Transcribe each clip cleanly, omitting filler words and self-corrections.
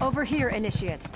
Over here, Initiate.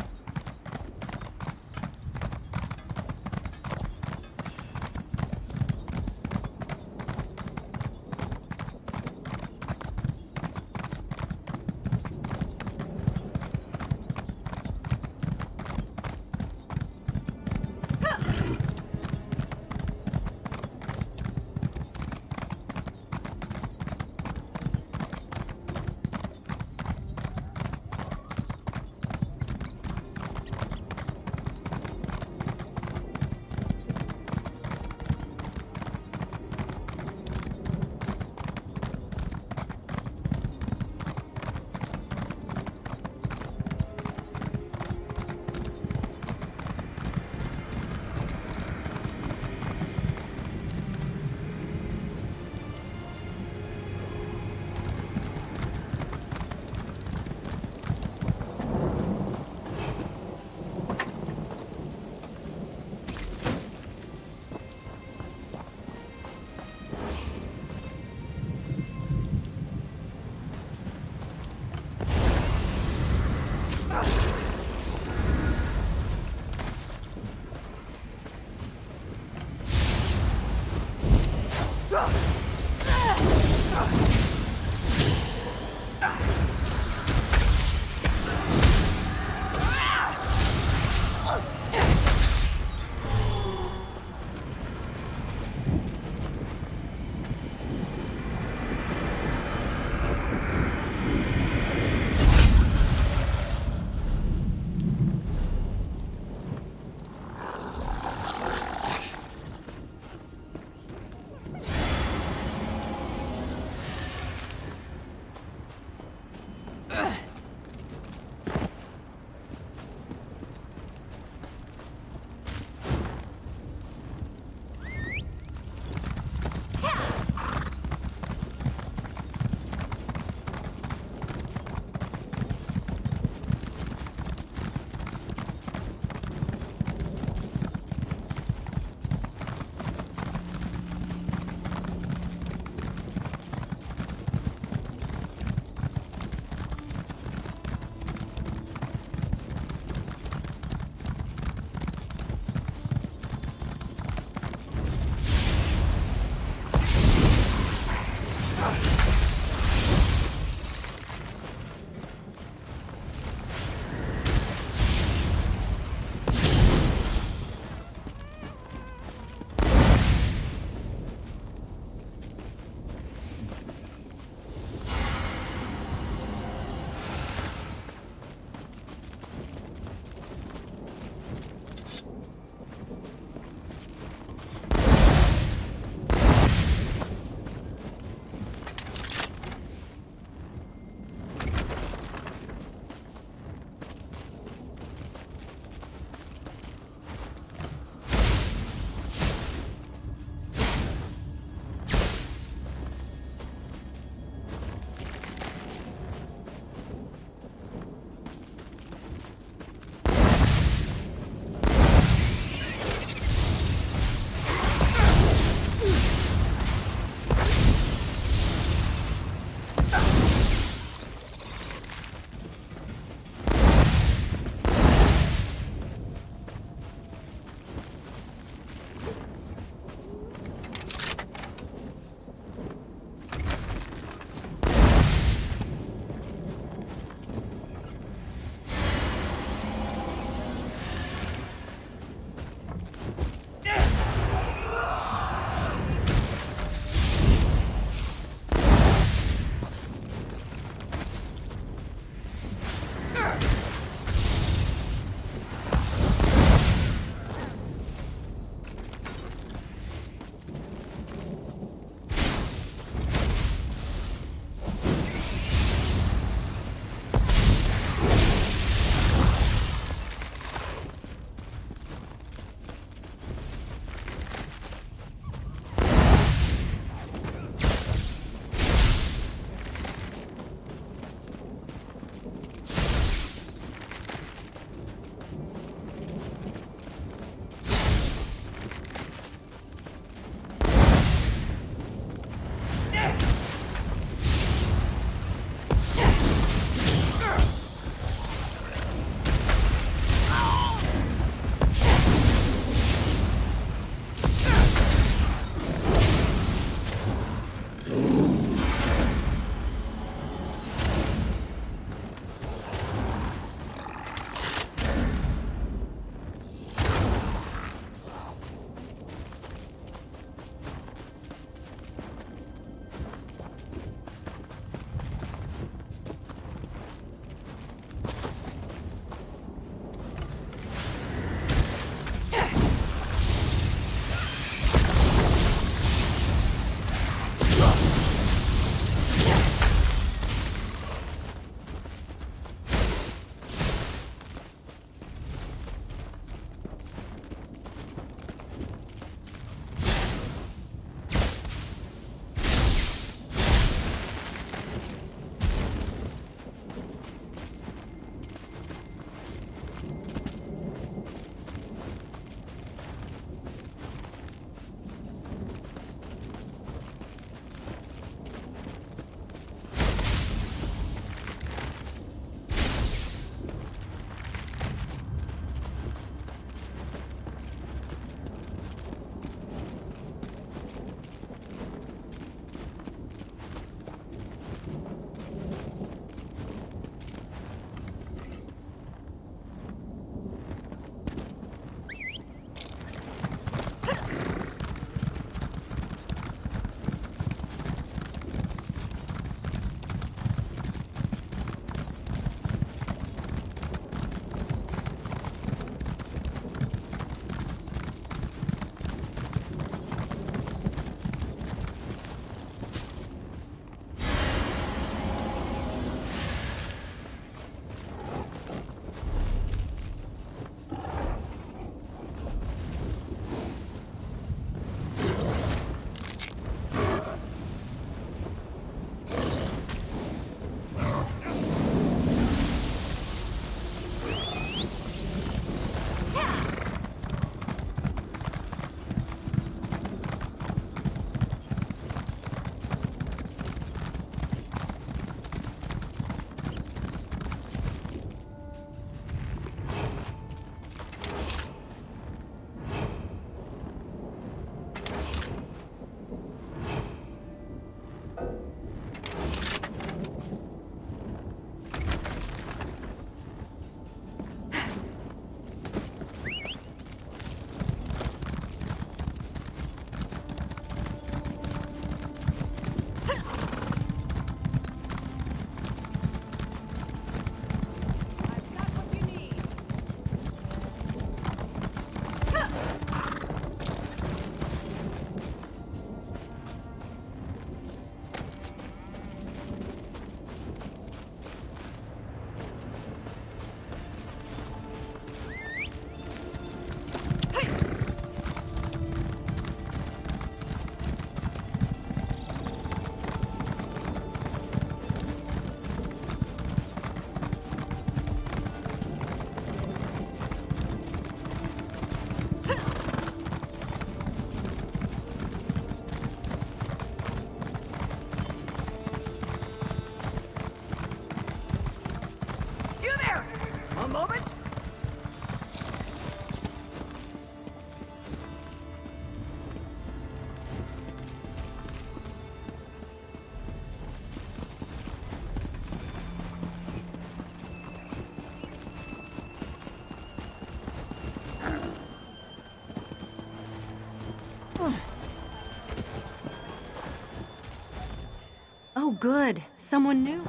good. Someone new.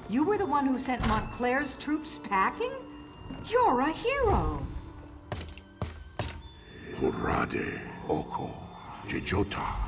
You were the one who sent Montclair's troops packing? You're a hero! Hurrade, Oko, Jejota.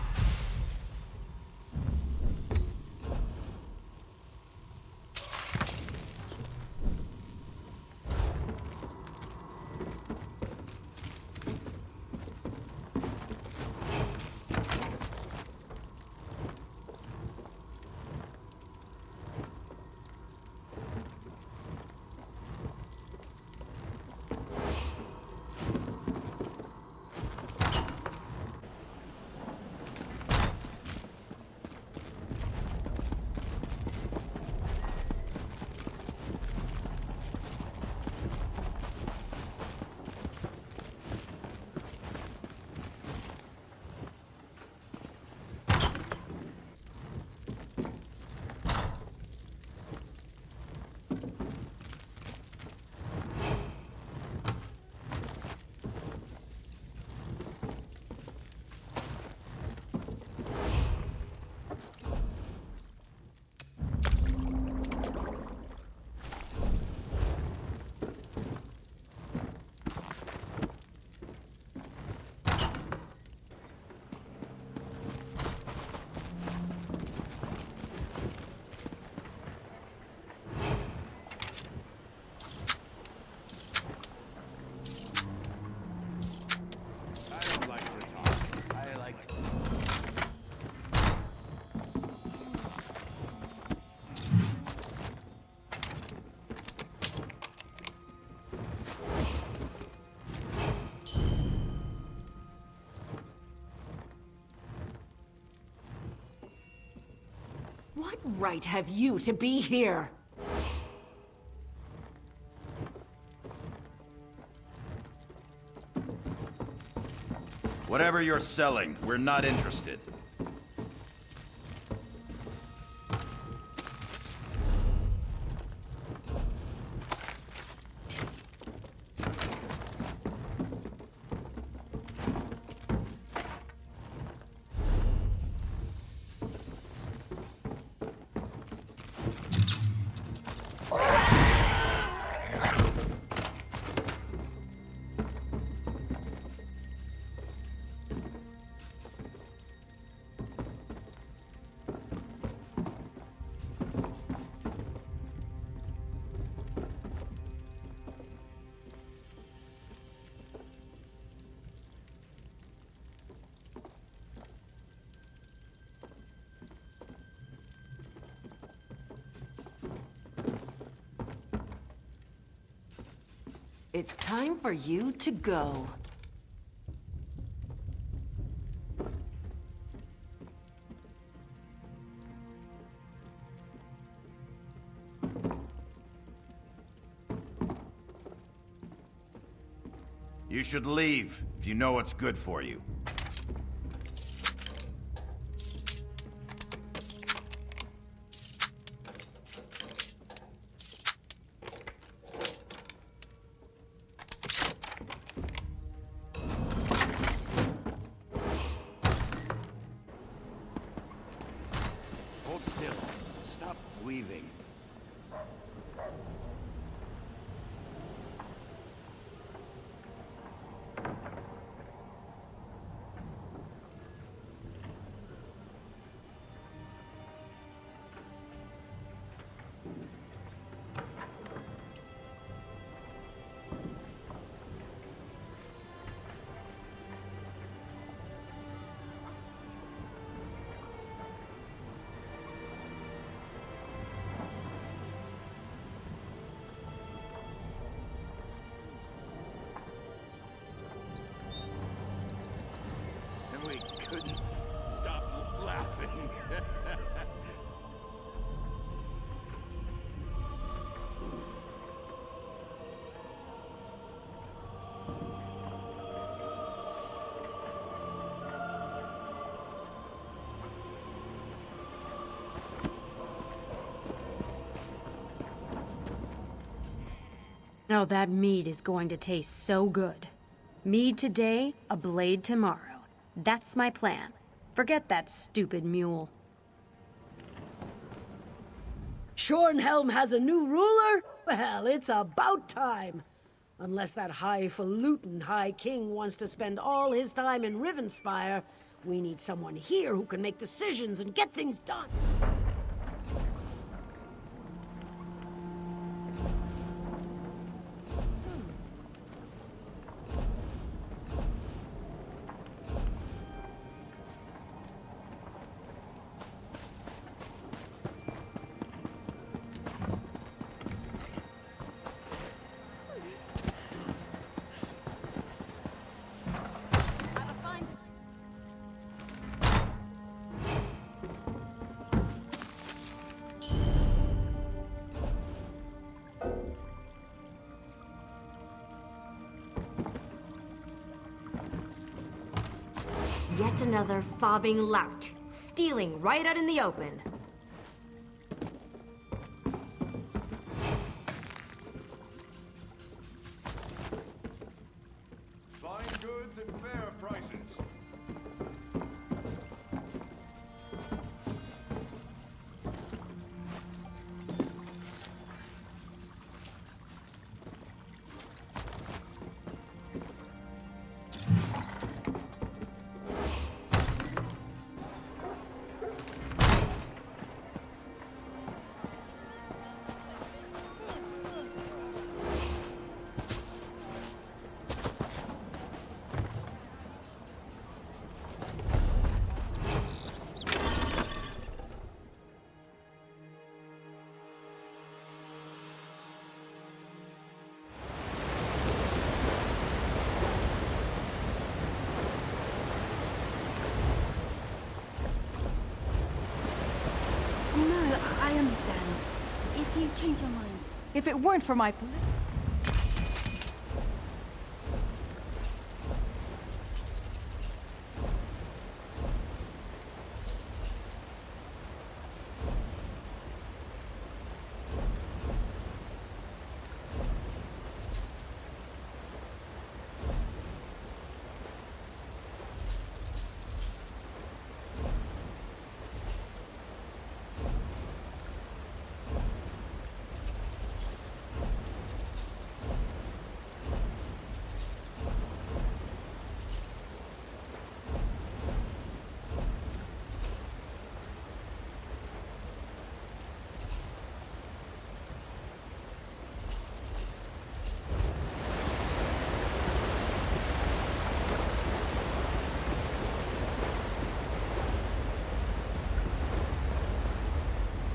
What right have you to be here? Whatever you're selling, we're not interested. It's time for you to go. You should leave if you know what's good for you. Hold still. Stop weaving. We couldn't stop laughing. Oh, that mead is going to taste so good. Mead today, a blade tomorrow. That's my plan. Forget that stupid mule. Shornhelm has a new ruler? Well, it's about time. Unless that highfalutin High King wants to spend all his time in Rivenspire, we need someone here who can make decisions and get things done. Yet another fobbing lout, stealing right out in the open. Fine goods at fair prices. I understand. If you change your mind. If it weren't for my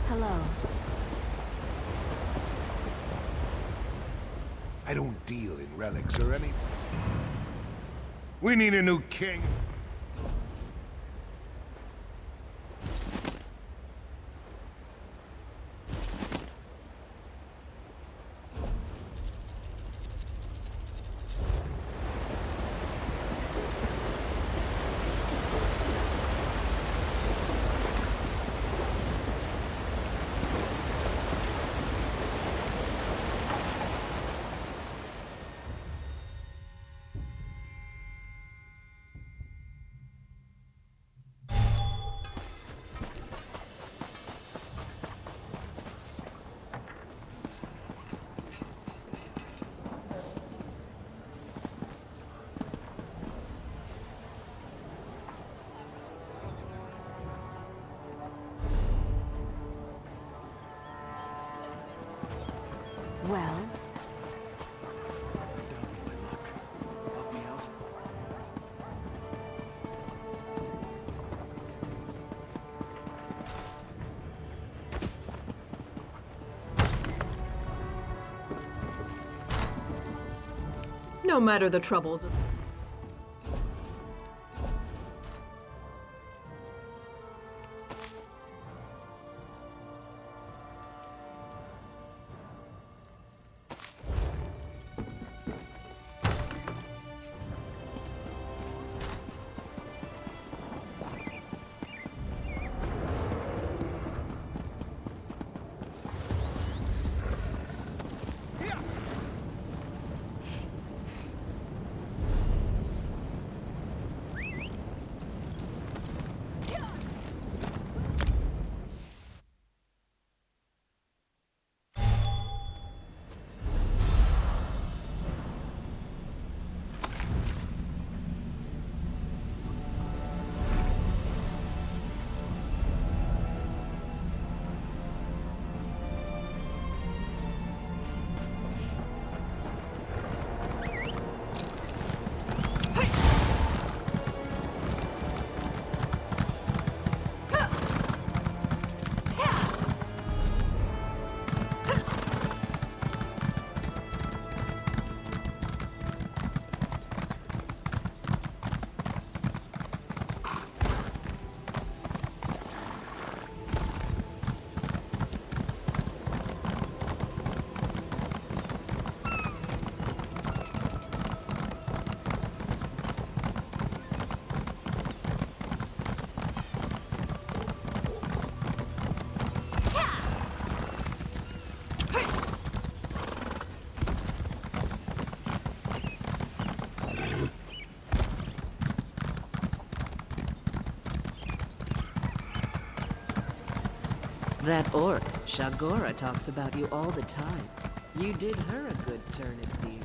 Hello. I don't deal in relics or anything. We need a new king. No matter the troubles. That orc, Shagora, talks about you all the time. You did her a good turn, it seems.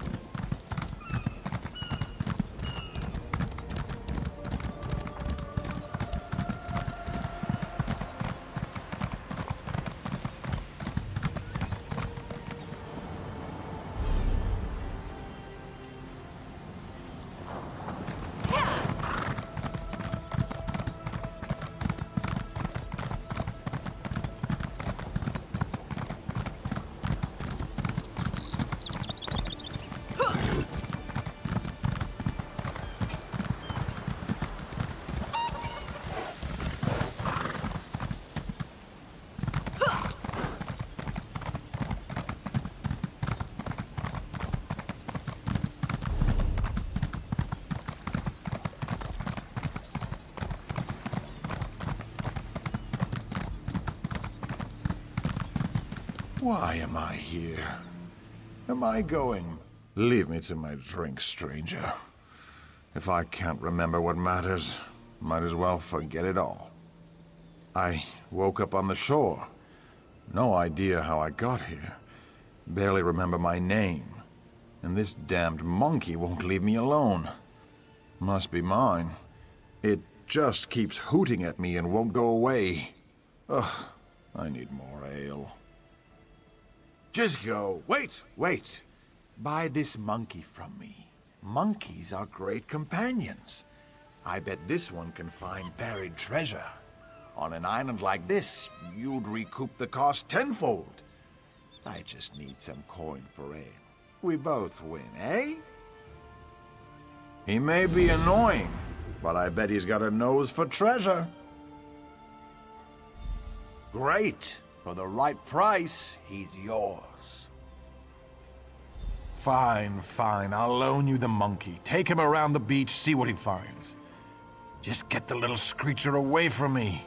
Why am I here? Am I going? Leave me to my drink, stranger. If I can't remember what matters, might as well forget it all. I woke up on the shore. No idea how I got here. Barely remember my name. And this damned monkey won't leave me alone. Must be mine. It just keeps hooting at me and won't go away. Ugh, I need more ale. Just go. Wait. Buy this monkey from me. Monkeys are great companions. I bet this one can find buried treasure. On an island like this, you'd recoup the cost tenfold. I just need some coin for ale. We both win, eh? He may be annoying, but I bet he's got a nose for treasure. Great. For the right price, he's yours. Fine. I'll loan you the monkey. Take him around the beach, see what he finds. Just get the little screecher away from me.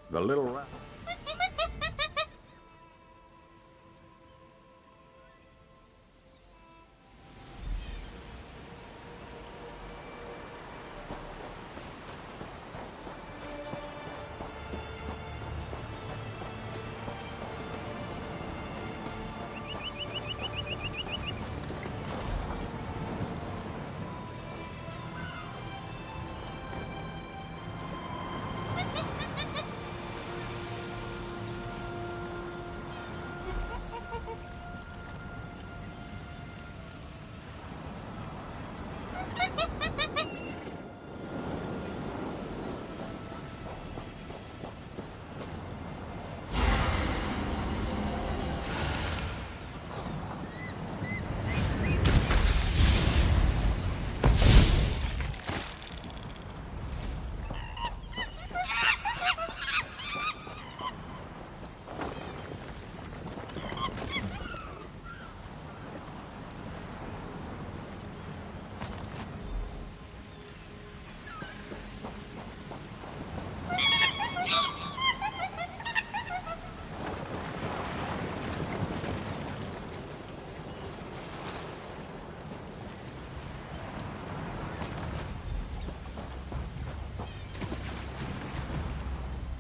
The little rat.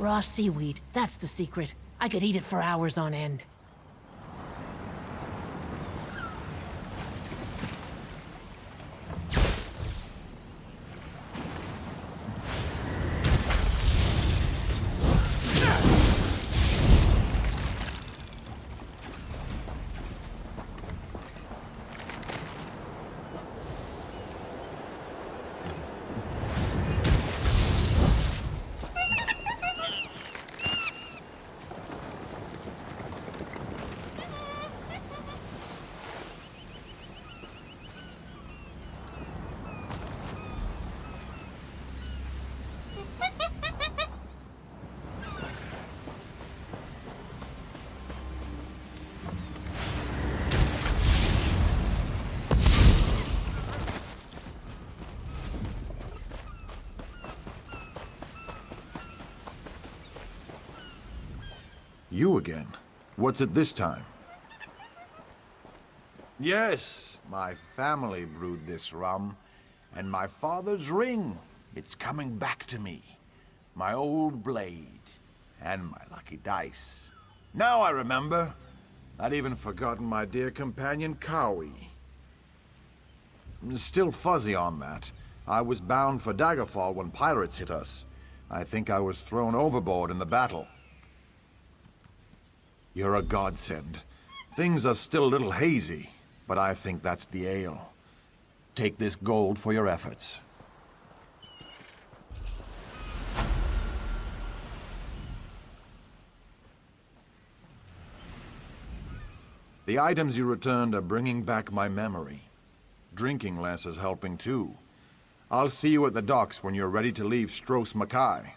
Raw seaweed. That's the secret. I could eat it for hours on end. You again? What's it this time? Yes, my family brewed this rum, and my father's ring. It's coming back to me. My old blade, and my lucky dice. Now I remember. I'd even forgotten my dear companion, Cowie. I'm still fuzzy on that. I was bound for Daggerfall when pirates hit us. I think I was thrown overboard in the battle. You're a godsend. Things are still a little hazy, but I think that's the ale. Take this gold for your efforts. The items you returned are bringing back my memory. Drinking less is helping too. I'll see you at the docks when you're ready to leave Stros Mackay.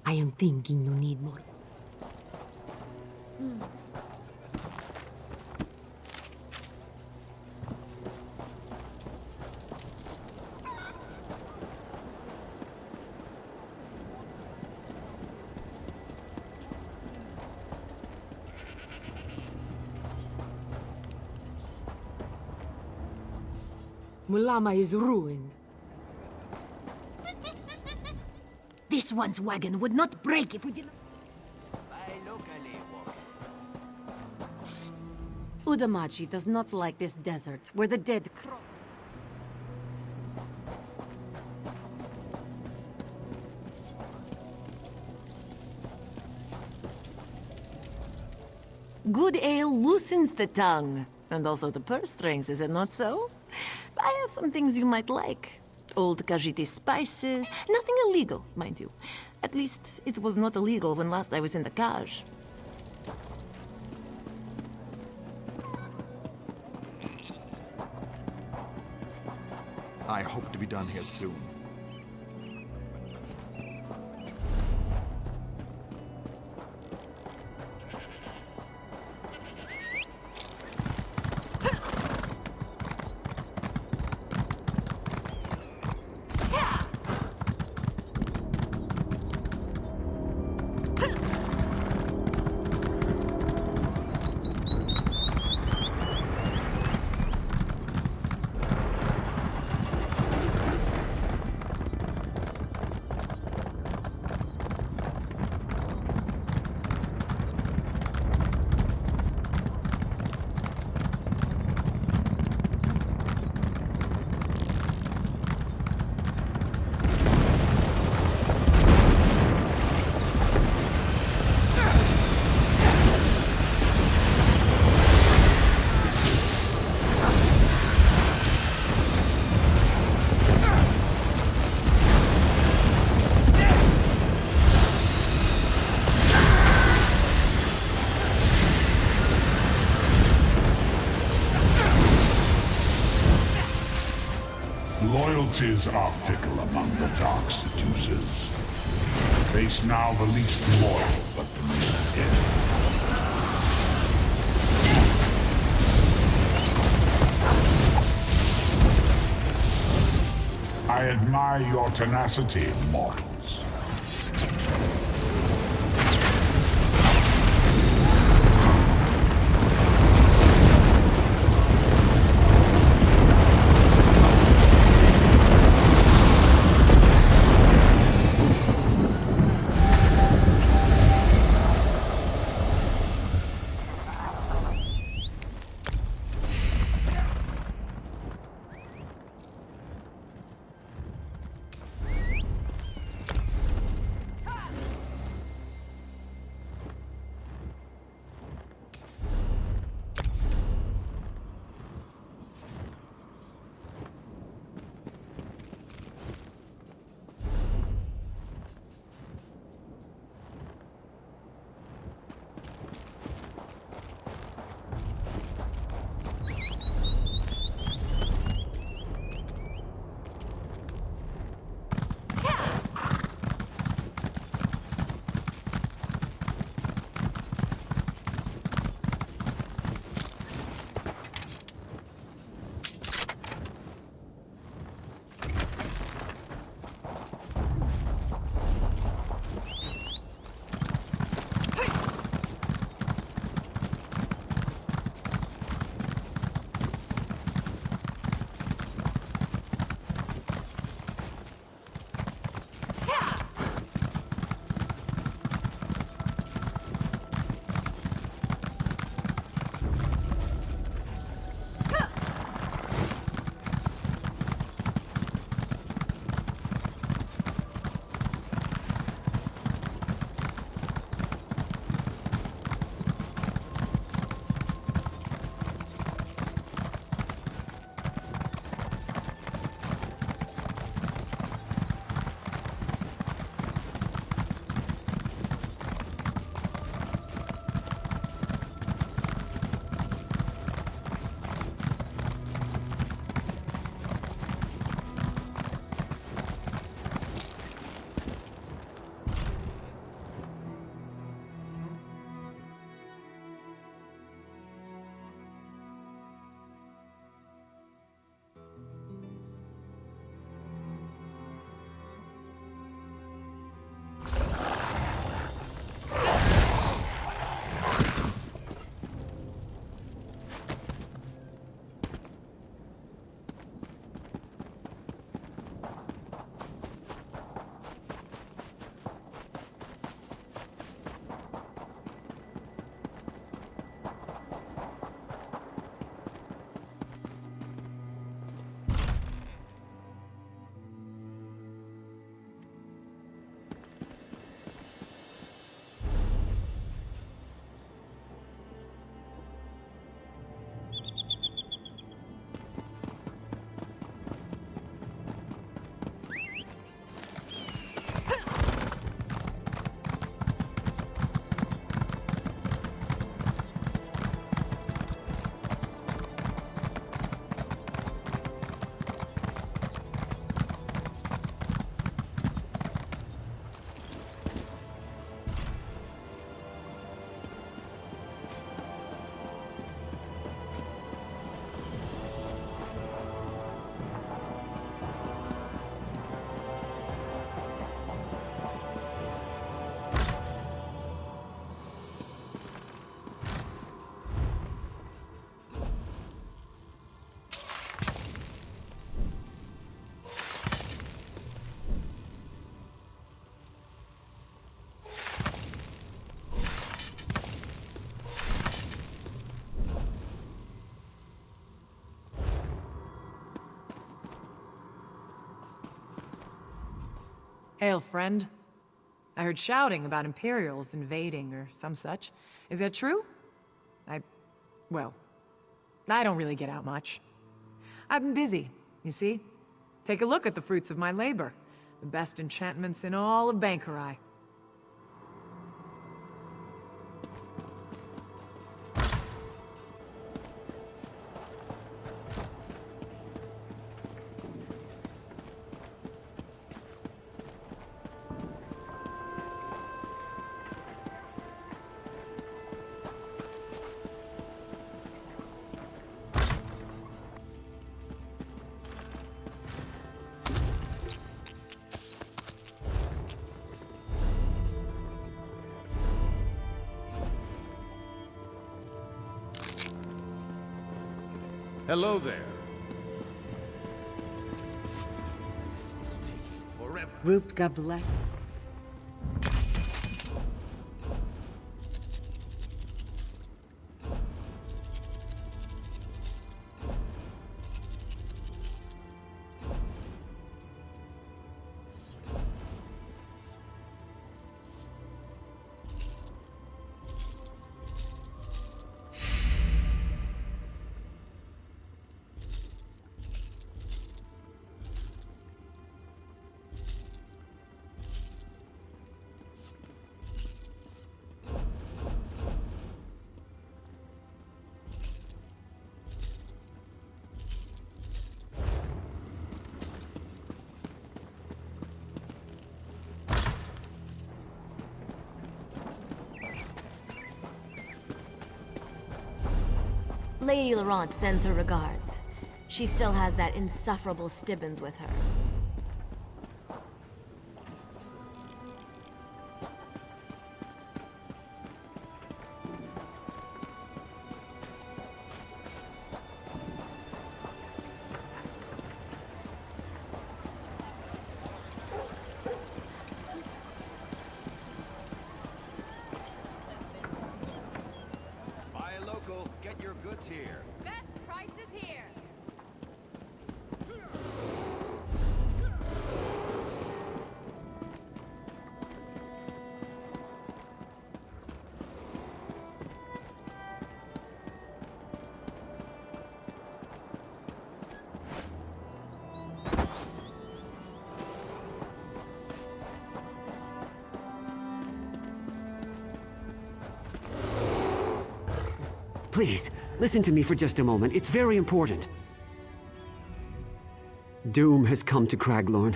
I am thinking you need more. Mulama is ruined. This one's wagon would not break if we did not... Udamachi does not like this desert, where the dead crawl. Good ale loosens the tongue. And also the purse strings, is it not so? I have some things you might like. Old Khajiiti spices. Nothing illegal, mind you. At least, it was not illegal when last I was in the Kaj. I hope to be done here soon. Loyalties are fickle among the dark seducers. Face now the least loyal, but the most deadly. I admire your tenacity, mortals. Hail, friend. I heard shouting about Imperials invading or some such. Is that true? Well, I don't really get out much. I've been busy, you see? Take a look at the fruits of my labor. The best enchantments in all of Bankerai. Hello there. This is taking forever. Rupka bless. Lady Laurent sends her regards. She still has that insufferable Stibbons with her. Buy local, get your goods here. Best prices here. Please, listen to me for just a moment. It's very important. Doom has come to Kraglorn.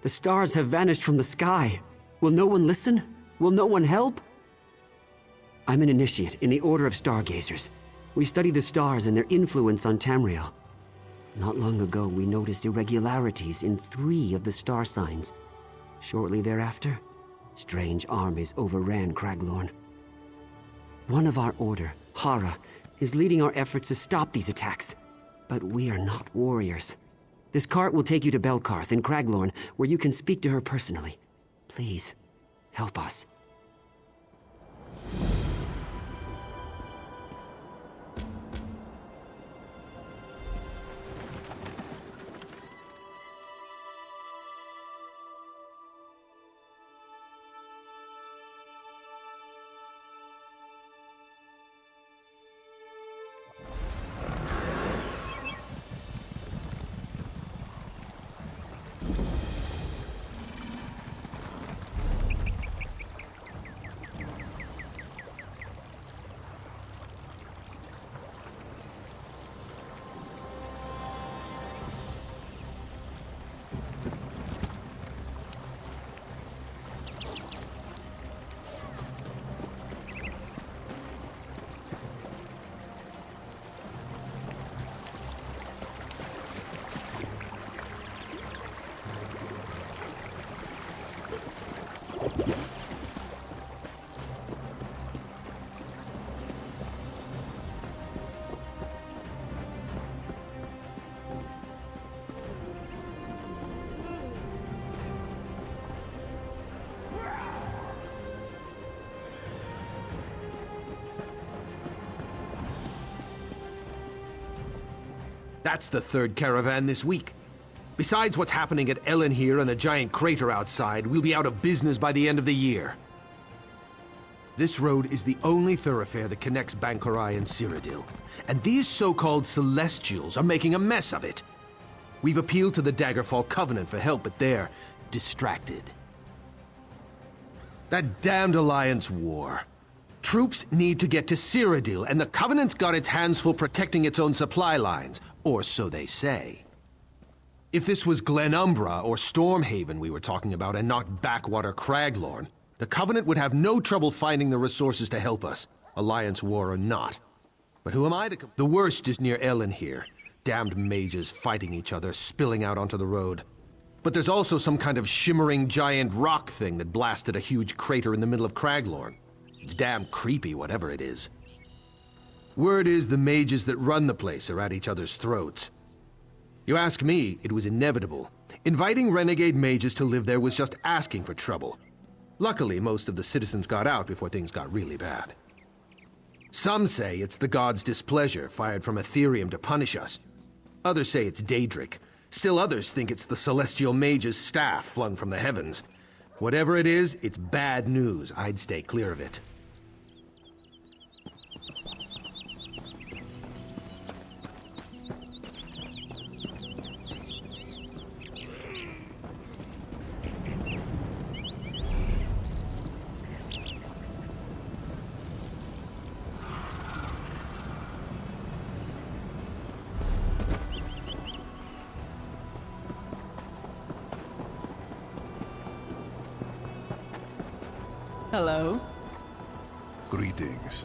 The stars have vanished from the sky. Will no one listen? Will no one help? I'm an initiate in the Order of Stargazers. We study the stars and their influence on Tamriel. Not long ago, we noticed irregularities in 3 of the star signs. Shortly thereafter, strange armies overran Kraglorn. One of our order, Hara, is leading our efforts to stop these attacks. But we are not warriors. This cart will take you to Belkarth in Kraglorn, where you can speak to her personally. Please, help us. That's the 3rd caravan this week. Besides what's happening at Ellen here and the giant crater outside, we'll be out of business by the end of the year. This road is the only thoroughfare that connects Bankorai and Cyrodiil, and these so-called Celestials are making a mess of it. We've appealed to the Daggerfall Covenant for help, but they're distracted. That damned Alliance war. Troops need to get to Cyrodiil, and the Covenant's got its hands full protecting its own supply lines, or so they say. If this was Glenumbra or Stormhaven we were talking about, and not backwater Kraglorn, the Covenant would have no trouble finding the resources to help us, Alliance war or not. But who am I to The worst is near Ellen here. Damned mages fighting each other, spilling out onto the road. But there's also some kind of shimmering giant rock thing that blasted a huge crater in the middle of Kraglorn. It's damn creepy, whatever it is. Word is the mages that run the place are at each other's throats. You ask me, it was inevitable. Inviting renegade mages to live there was just asking for trouble. Luckily, most of the citizens got out before things got really bad. Some say it's the god's displeasure fired from Ethereum to punish us. Others say it's Daedric. Still others think it's the celestial mage's staff flung from the heavens. Whatever it is, it's bad news. I'd stay clear of it. Hello. Greetings.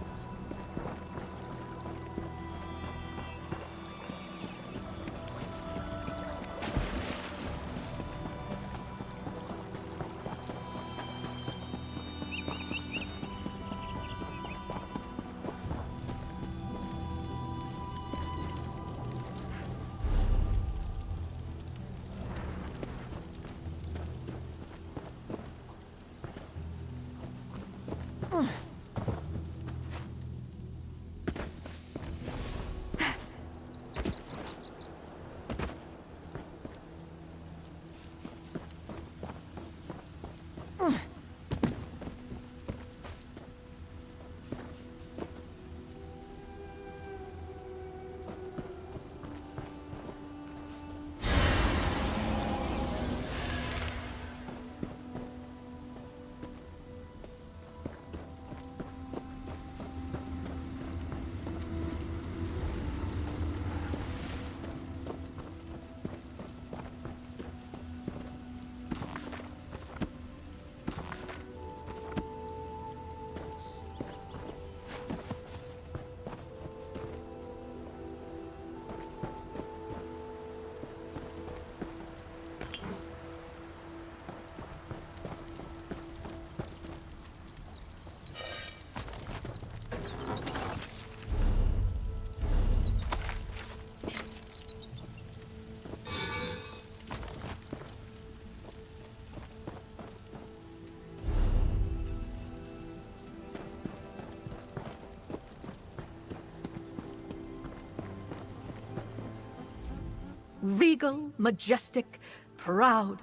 Regal, majestic, proud,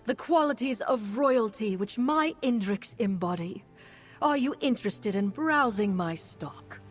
the qualities of royalty which my Indrics embody. Are you interested in browsing my stock?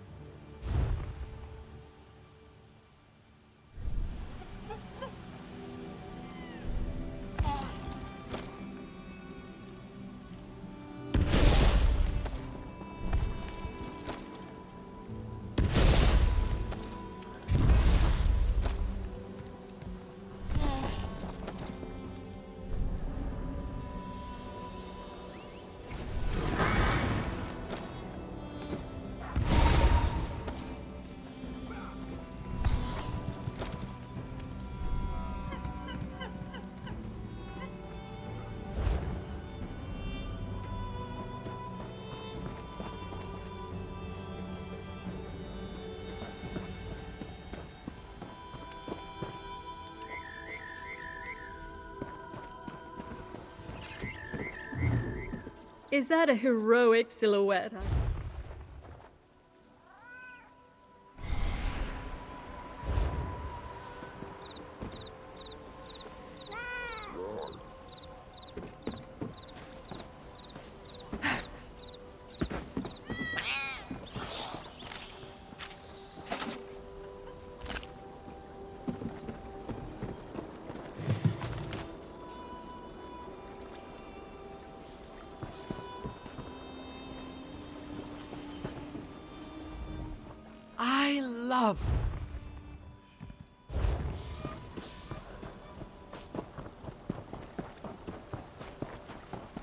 Is that a heroic silhouette? love.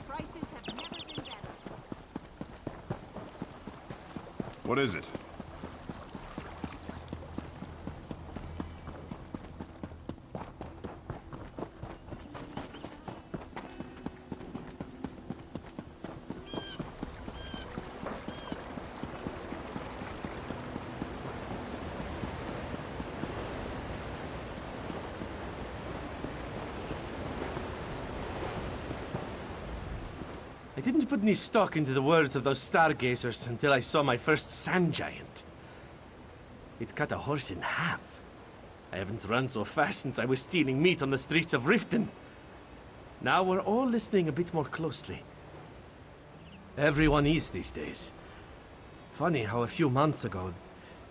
Prices have never been better. What is it? I didn't put any stock into the words of those stargazers until I saw my first sand giant. It cut a horse in half. I haven't run so fast since I was stealing meat on the streets of Riften. Now we're all listening a bit more closely. Everyone is these days. Funny how a few months ago,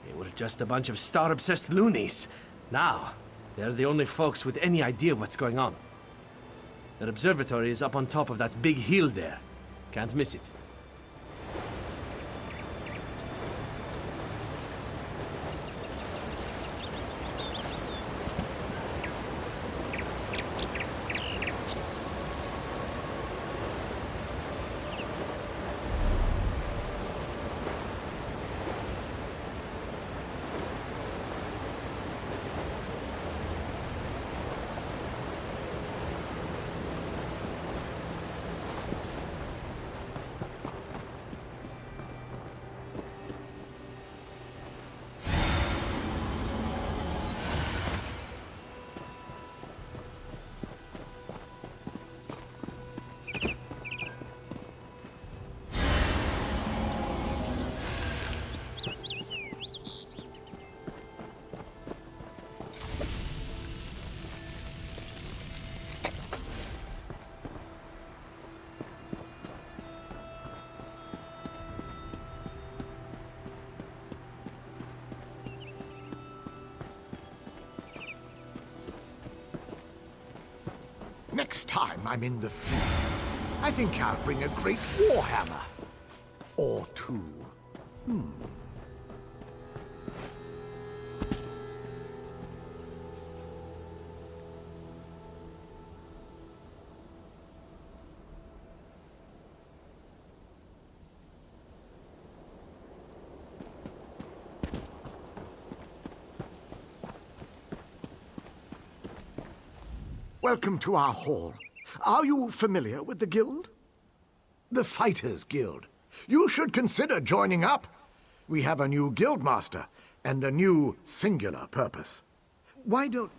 they were just a bunch of star-obsessed loonies. Now, they're the only folks with any idea what's going on. Their observatory is up on top of that big hill there. Can't miss it. Next time I'm in the field, I think I'll bring a great warhammer. Or two. Welcome to our hall. Are you familiar with the guild? The Fighters Guild. You should consider joining up. We have a new guildmaster and a new singular purpose. Why don't...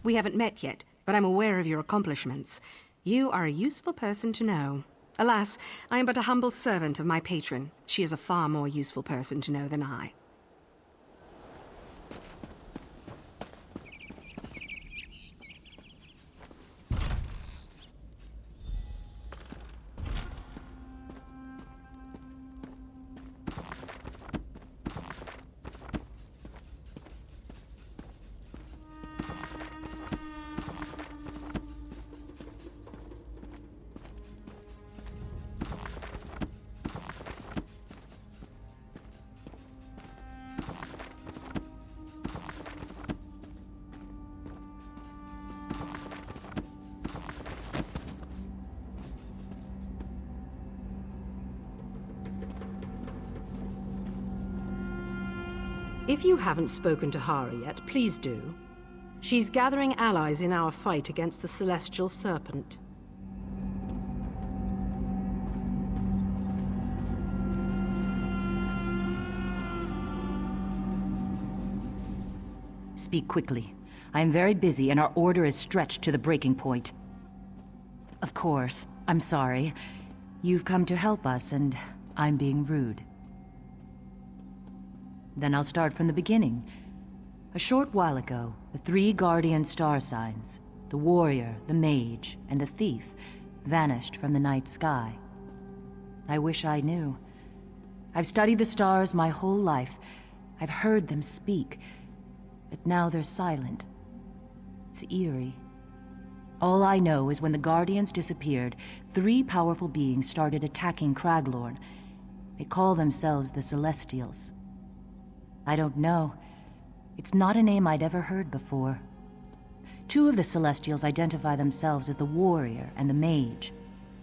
We haven't met yet, but I'm aware of your accomplishments. You are a useful person to know. Alas, I am but a humble servant of my patron. She is a far more useful person to know than I. If you haven't spoken to Hari yet, please do. She's gathering allies in our fight against the Celestial Serpent. Speak quickly. I am very busy and our order is stretched to the breaking point. Of course, I'm sorry. You've come to help us and I'm being rude. Then I'll start from the beginning. A short while ago, the 3 guardian star signs, the warrior, the mage, and the thief, vanished from the night sky. I wish I knew. I've studied the stars my whole life, I've heard them speak, but now they're silent. It's eerie. All I know is when the Guardians disappeared, 3 powerful beings started attacking Kraglorn. They call themselves the Celestials. I don't know. It's not a name I'd ever heard before. 2 of the Celestials identify themselves as the Warrior and the Mage.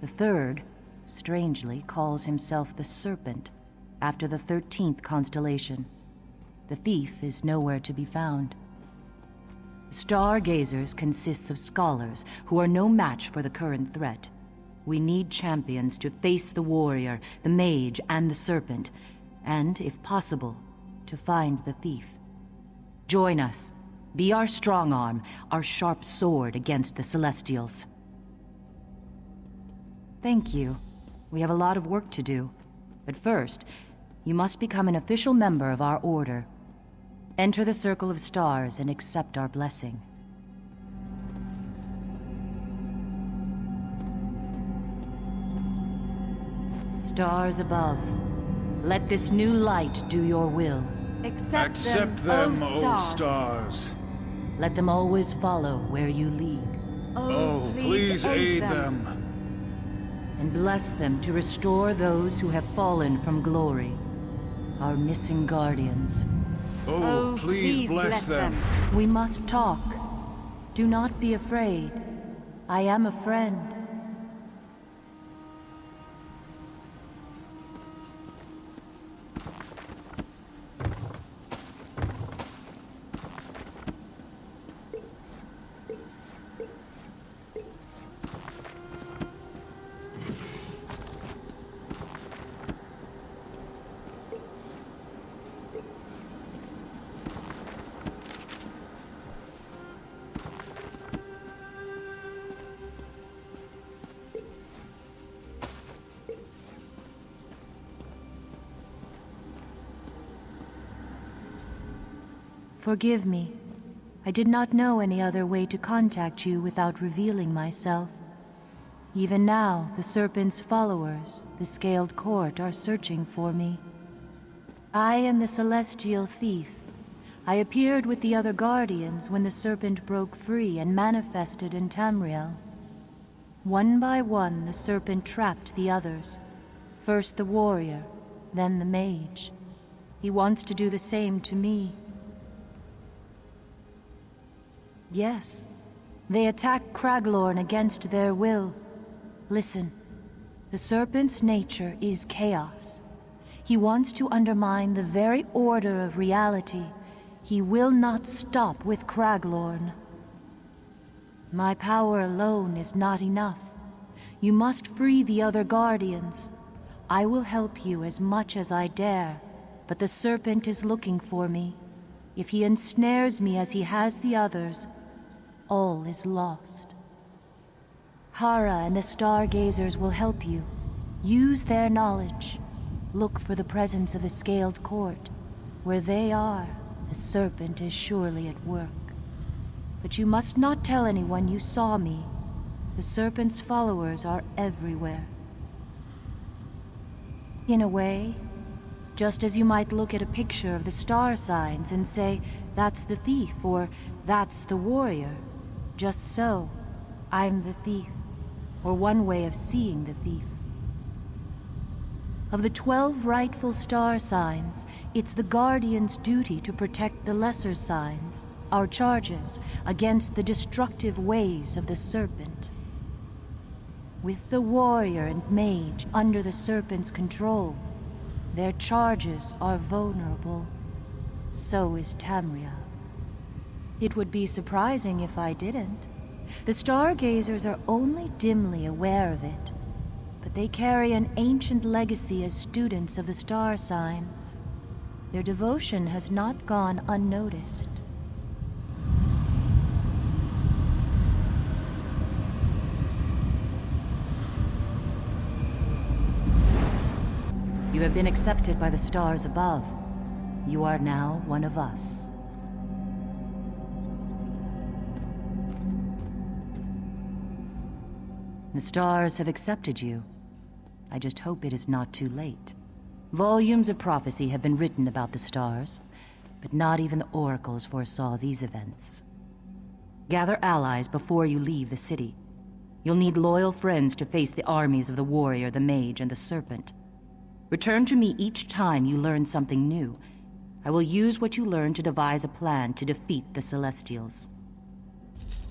The third, strangely, calls himself the Serpent, after the 13th constellation. The thief is nowhere to be found. Stargazers consists of scholars who are no match for the current threat. We need champions to face the Warrior, the Mage, and the Serpent, and, if possible, to find the thief. Join us. Be our strong arm, our sharp sword against the Celestials. Thank you. We have a lot of work to do. But first, you must become an official member of our order. Enter the Circle of Stars and accept our blessing. Stars above, let this new light do your will. Accept them, O stars. Let them always follow where you lead. Oh, please aid them. And bless them to restore those who have fallen from glory, our missing guardians. Oh, please bless them. We must talk. Do not be afraid. I am a friend. Forgive me. I did not know any other way to contact you without revealing myself. Even now, the Serpent's followers, the Scaled Court, are searching for me. I am the Celestial Thief. I appeared with the other Guardians when the Serpent broke free and manifested in Tamriel. One by one, the Serpent trapped the others. First the Warrior, then the Mage. He wants to do the same to me. Yes, they attacked Kraglorn against their will. Listen, the Serpent's nature is chaos. He wants to undermine the very order of reality. He will not stop with Kraglorn. My power alone is not enough. You must free the other Guardians. I will help you as much as I dare, but the Serpent is looking for me. If he ensnares me as he has the others, all is lost. Hara and the Stargazers will help you. Use their knowledge. Look for the presence of the Scaled Court. Where they are, the Serpent is surely at work. But you must not tell anyone you saw me. The Serpent's followers are everywhere. In a way, just as you might look at a picture of the star signs and say, that's the thief, or that's the warrior. Just so, I'm the thief, or one way of seeing the thief. Of the 12 rightful star signs, it's the Guardian's duty to protect the lesser signs, our charges, against the destructive ways of the Serpent. With the Warrior and Mage under the Serpent's control, their charges are vulnerable. So is Tamriel. It would be surprising if I didn't. The Stargazers are only dimly aware of it, but they carry an ancient legacy as students of the star signs. Their devotion has not gone unnoticed. You have been accepted by the stars above. You are now one of us. The stars have accepted you. I just hope it is not too late. Volumes of prophecy have been written about the stars. but not even the oracles foresaw these events. Gather allies before you leave the city. You'll need loyal friends to face the armies of the warrior, the mage, and the serpent. Return to me each time you learn something new. I will use what you learn to devise a plan to defeat the Celestials.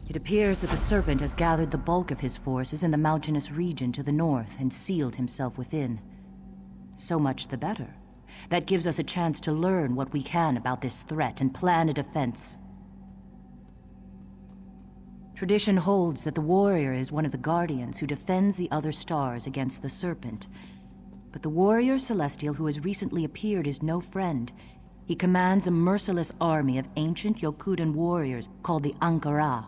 It appears that the serpent has gathered the bulk of his forces in the mountainous region to the north and sealed himself within. So much the better. That gives us a chance to learn what we can about this threat and plan a defense. Tradition holds that the warrior is one of the guardians who defends the other stars against the serpent. But the warrior celestial who has recently appeared is no friend. He commands a merciless army of ancient Yokudan warriors called the Ankara.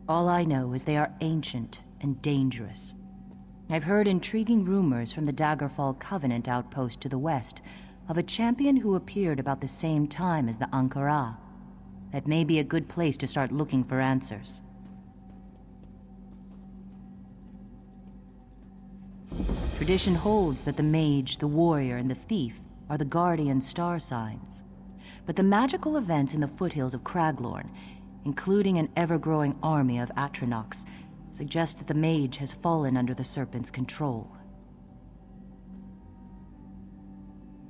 All I know is they are ancient and dangerous. I've heard intriguing rumors from the Daggerfall Covenant outpost to the west of a champion who appeared about the same time as the Ankara. That may be a good place to start looking for answers. Tradition holds that the mage, the warrior, and the thief are the guardian star signs. But the magical events in the foothills of Kraglorn, including an ever-growing army of Atronachs, suggest that the mage has fallen under the serpent's control.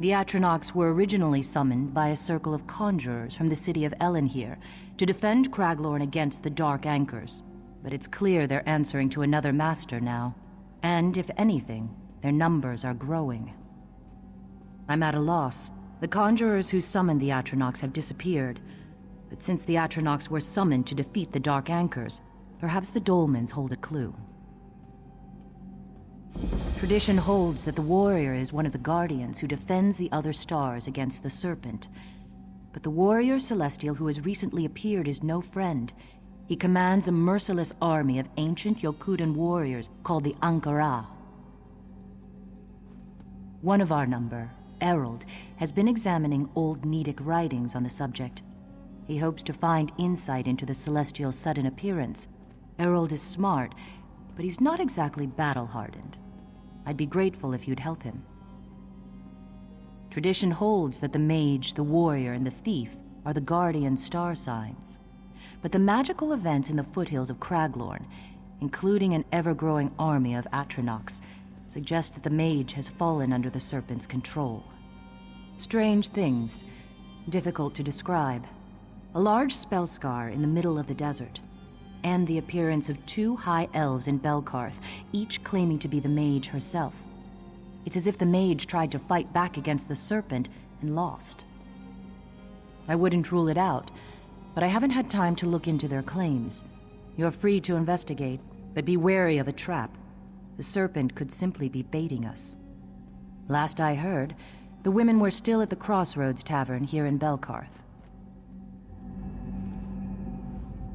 The Atronachs were originally summoned by a circle of conjurers from the city of Elenhir to defend Kraglorn against the Dark Anchors, but it's clear they're answering to another master now. And, if anything, their numbers are growing. I'm at a loss. The conjurers who summoned the Atronachs have disappeared, but since the Atronachs were summoned to defeat the Dark Anchors, perhaps the Dolmens hold a clue. Tradition holds that the warrior is one of the guardians who defends the other stars against the serpent. But the warrior celestial who has recently appeared is no friend. He commands a merciless army of ancient Yokudan warriors called the Ankara. One of our number, Errol, has been examining old Nedic writings on the subject. He hopes to find insight into the Celestial's sudden appearance. Errol is smart, but he's not exactly battle-hardened. I'd be grateful if you'd help him. Tradition holds that the mage, the warrior, and the thief are the guardian star signs. But the magical events in the foothills of Kraglorn, including an ever-growing army of Atronachs, suggest that the mage has fallen under the serpent's control. Strange things, difficult to describe. A large spell scar in the middle of the desert, and the appearance of two high elves in Belkarth, each claiming to be the mage herself. It's as if the mage tried to fight back against the serpent and lost. I wouldn't rule it out, but I haven't had time to look into their claims. You're free to investigate, but be wary of a trap. The serpent could simply be baiting us. Last I heard, the women were still at the Crossroads Tavern here in Belkarth.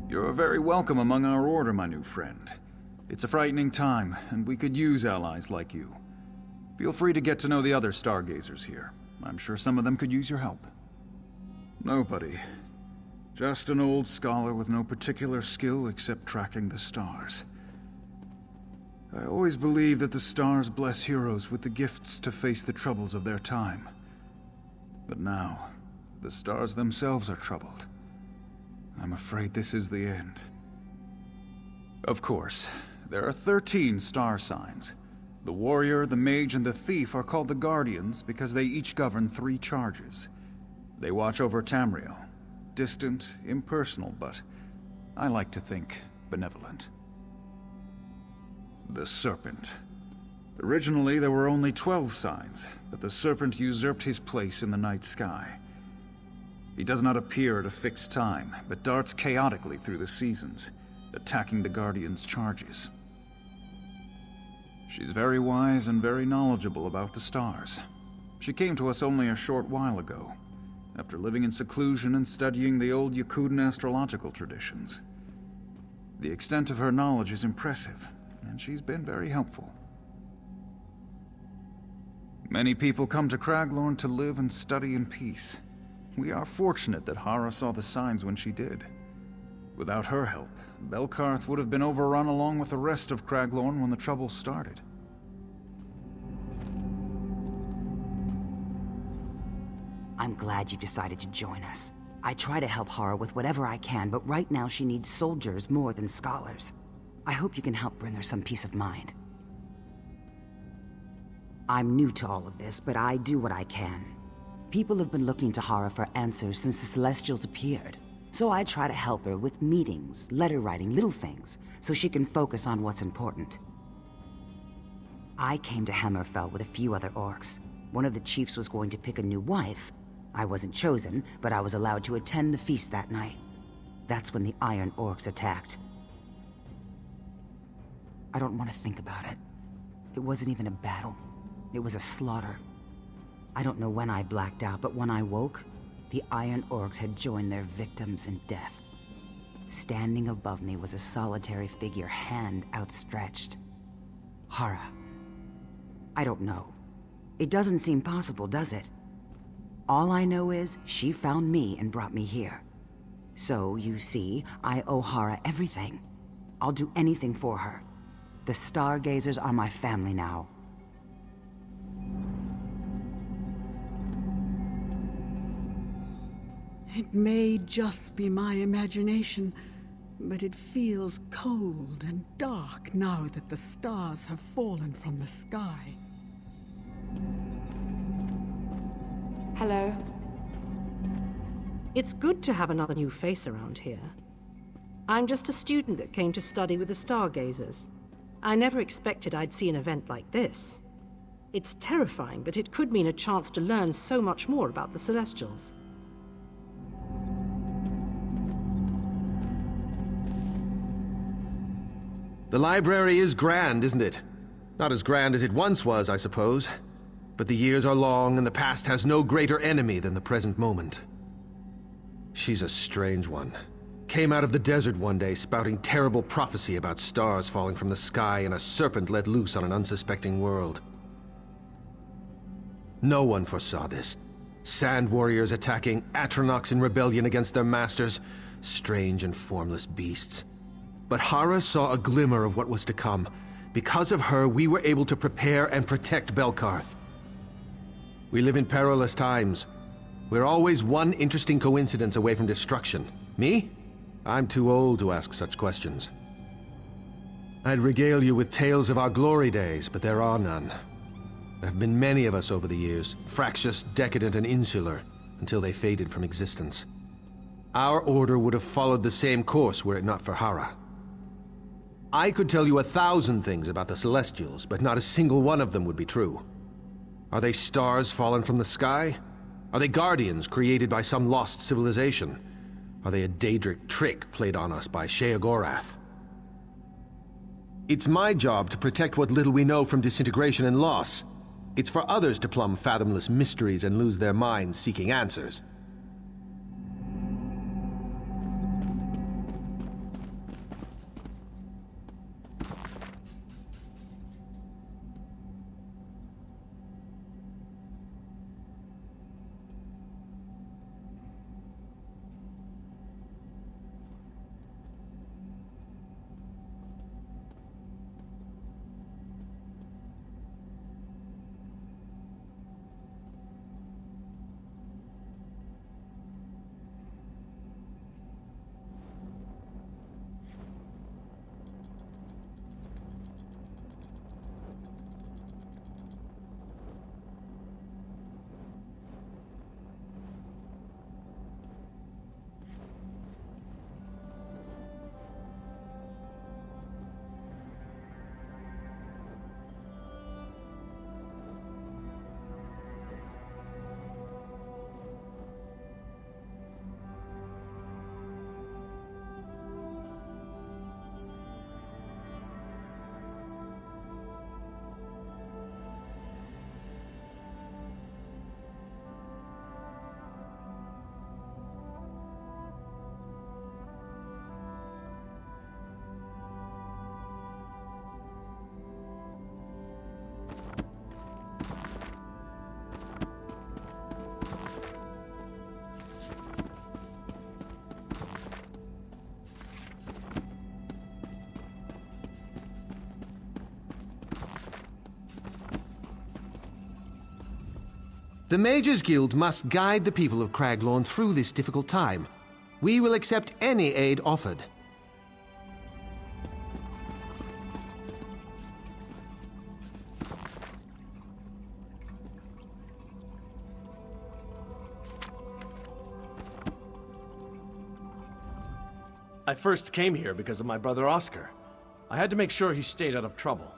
You're very welcome among our order, my new friend. It's a frightening time, and we could use allies like you. Feel free to get to know the other stargazers here. I'm sure some of them could use your help. Nobody. Just an old scholar with no particular skill except tracking the stars. I always believed that the stars bless heroes with the gifts to face the troubles of their time. But now, the stars themselves are troubled. I'm afraid this is the end. Of course, there are 13 star signs. The warrior, the mage, and the thief are called the Guardians because they each govern 3 charges. They watch over Tamriel. Distant, impersonal, but I like to think benevolent. The Serpent. Originally, there were only 12 signs, but the Serpent usurped his place in the night sky. He does not appear at a fixed time, but darts chaotically through the seasons, attacking the Guardian's charges. She's very wise and very knowledgeable about the stars. She came to us only a short while ago, after living in seclusion and studying the old Yokudan astrological traditions. The extent of her knowledge is impressive, and she's been very helpful. Many people come to Kraglorn to live and study in peace. We are fortunate that Hara saw the signs when she did. Without her help, Belkarth would have been overrun along with the rest of Kraglorn when the trouble started. I'm glad you decided to join us. I try to help Hara with whatever I can, but right now she needs soldiers more than scholars. I hope you can help bring her some peace of mind. I'm new to all of this, but I do what I can. People have been looking to Hara for answers since the Celestials appeared. So I try to help her with meetings, letter writing, little things, so she can focus on what's important. I came to Hammerfell with a few other orcs. One of the chiefs was going to pick a new wife. I wasn't chosen, but I was allowed to attend the feast that night. That's when the Iron Orcs attacked. I don't want to think about it. It wasn't even a battle. It was a slaughter. I don't know when I blacked out, but when I woke, the Iron Orcs had joined their victims in death. Standing above me was a solitary figure, hand outstretched. Hara. I don't know. It doesn't seem possible, does it? All I know is she found me and brought me here. So, you see, I owe Hara everything. I'll do anything for her. The Stargazers are my family now. It may just be my imagination, but it feels cold and dark now that the stars have fallen from the sky. Hello. It's good to have another new face around here. I'm just a student that came to study with the Stargazers. I never expected I'd see an event like this. It's terrifying, but it could mean a chance to learn so much more about the Celestials. The library is grand, isn't it? Not as grand as it once was, I suppose. But the years are long, and the past has no greater enemy than the present moment. She's a strange one. Came out of the desert one day, spouting terrible prophecy about stars falling from the sky and a serpent let loose on an unsuspecting world. No one foresaw this. Sand warriors attacking, Atronachs in rebellion against their masters, strange and formless beasts. But Hara saw a glimmer of what was to come. Because of her, we were able to prepare and protect Belkarth. We live in perilous times. We're always one interesting coincidence away from destruction. Me? I'm too old to ask such questions. I'd regale you with tales of our glory days, but there are none. There have been many of us over the years, fractious, decadent, and insular, until they faded from existence. Our order would have followed the same course were it not for Hara. I could tell you 1,000 things about the Celestials, but not a single one of them would be true. Are they stars fallen from the sky? Are they guardians created by some lost civilization? Are they a Daedric trick played on us by Sheogorath? It's my job to protect what little we know from disintegration and loss. It's for others to plumb fathomless mysteries and lose their minds seeking answers. The Mages Guild must guide the people of Kraglorn through this difficult time. We will accept any aid offered. I first came here because of my brother Oscar. I had to make sure he stayed out of trouble.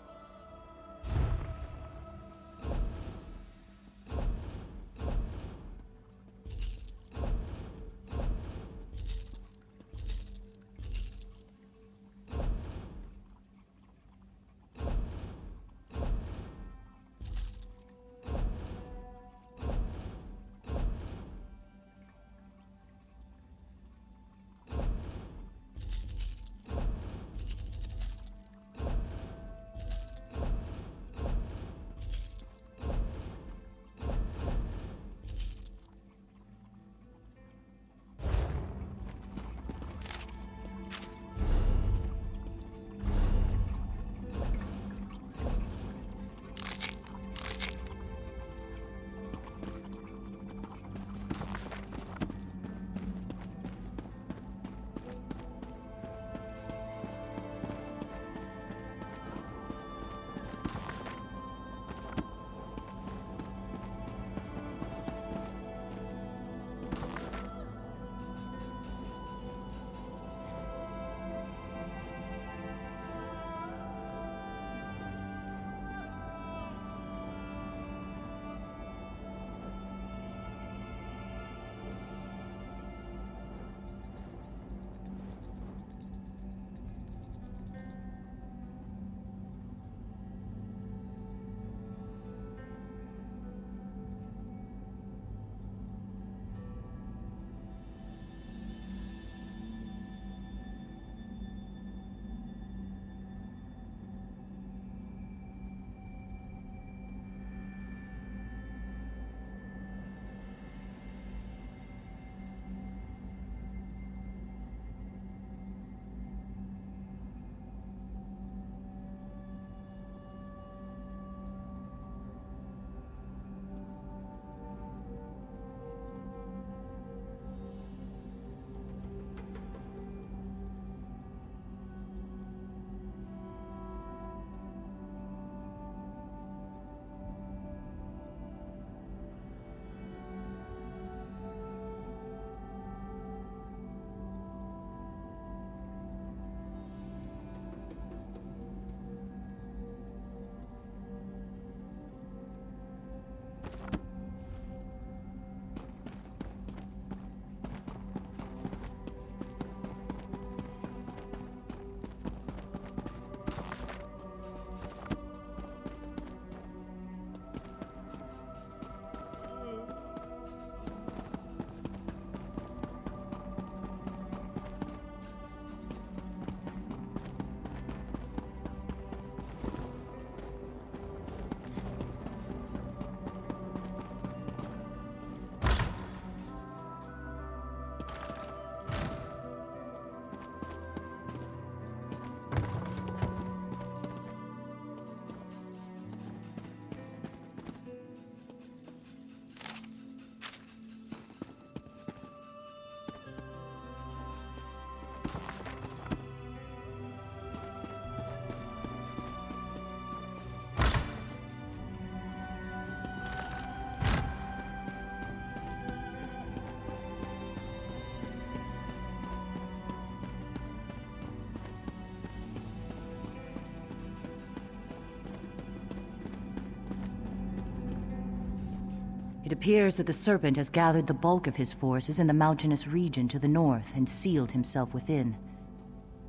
It appears that the Serpent has gathered the bulk of his forces in the mountainous region to the north and sealed himself within.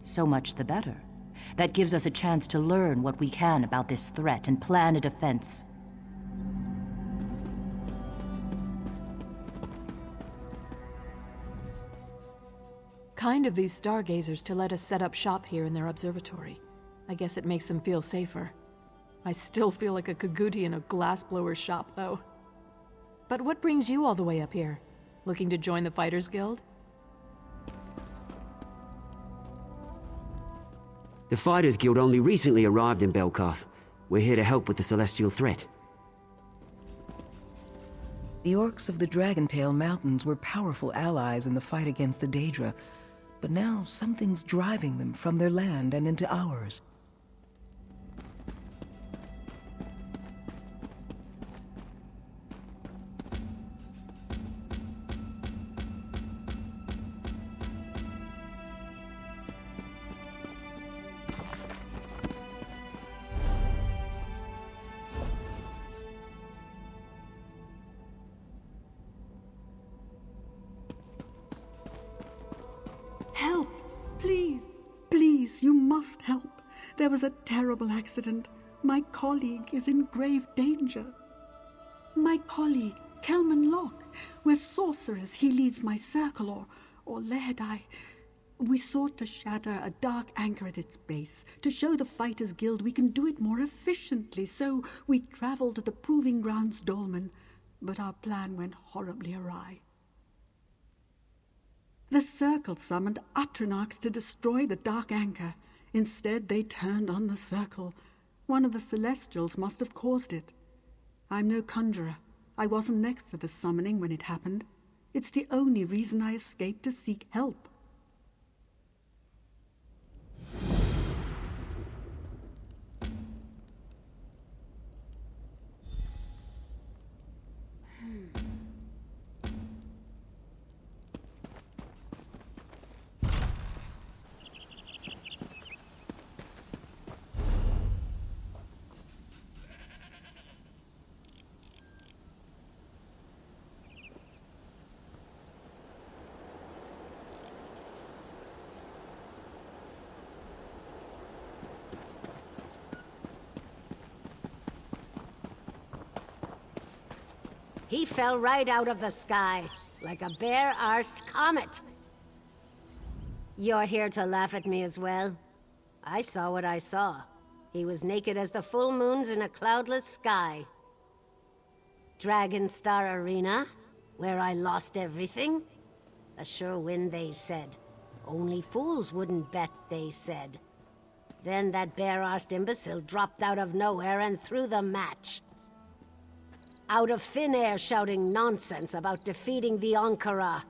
So much the better. That gives us a chance to learn what we can about this threat and plan a defense. Kind of these stargazers to let us set up shop here in their observatory. I guess it makes them feel safer. I still feel like a Kaguti in a glassblower's shop, though. But what brings you all the way up here? Looking to join the Fighters Guild? The Fighters Guild only recently arrived in Belkarth. We're here to help with the celestial threat. The orcs of the Dragontail Mountains were powerful allies in the fight against the Daedra, but now something's driving them from their land and into ours. Help! Please, please, you must help. There was a terrible accident. My colleague is in grave danger. My colleague, Kelman Locke. We're sorcerers. He leads my circle, or led. We sought to shatter a dark anchor at its base, to show the Fighters Guild we can do it more efficiently. So we traveled to the Proving Grounds Dolmen, but our plan went horribly awry. The Circle summoned Atronachs to destroy the Dark Anchor. Instead, they turned on the Circle. One of the Celestials must have caused it. I'm no conjurer. I wasn't next to the summoning when it happened. It's the only reason I escaped to seek help. He fell right out of the sky, like a bare-arsed comet. You're here to laugh at me as well? I saw what I saw. He was naked as the full moons in a cloudless sky. Dragonstar Arena, where I lost everything? A sure win, they said. Only fools wouldn't bet, they said. Then that bare-arsed imbecile dropped out of nowhere and threw the match. Out of thin air shouting nonsense about defeating the Ankara.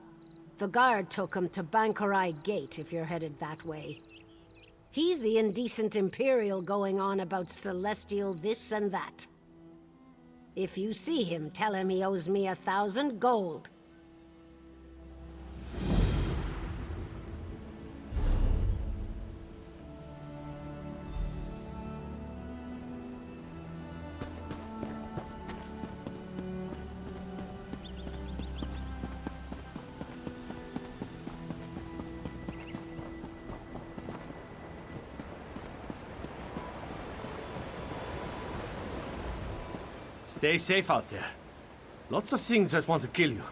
The guard took him to Bankarai Gate if you're headed that way. He's the indecent Imperial going on about celestial this and that. If you see him, tell him he owes me 1,000 gold. Stay safe out there. Lots of things that want to kill you.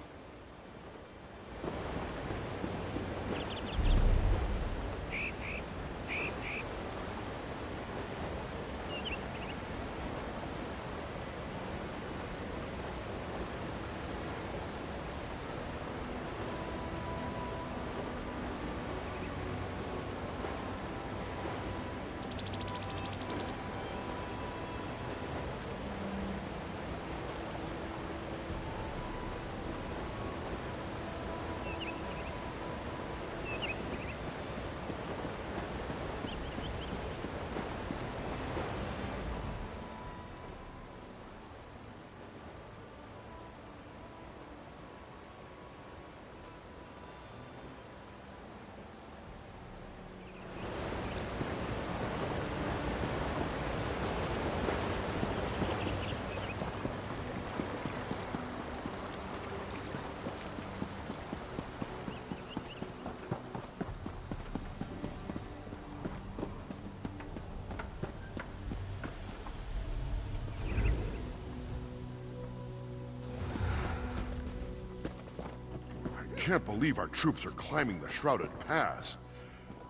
I can't believe our troops are climbing the Shrouded Pass.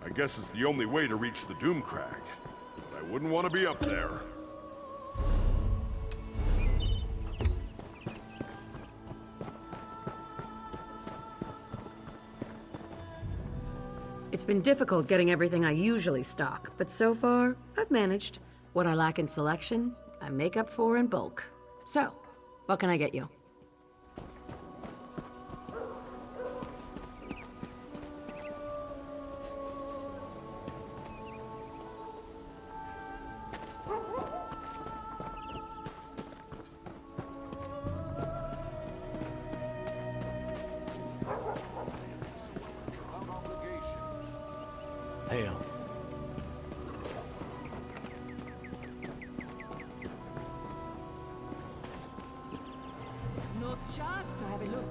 I guess it's the only way to reach the Doomcrag. But I wouldn't want to be up there. It's been difficult getting everything I usually stock, but so far, I've managed. What I lack in selection, I make up for in bulk. So, what can I get you? pale. No charge to have a look.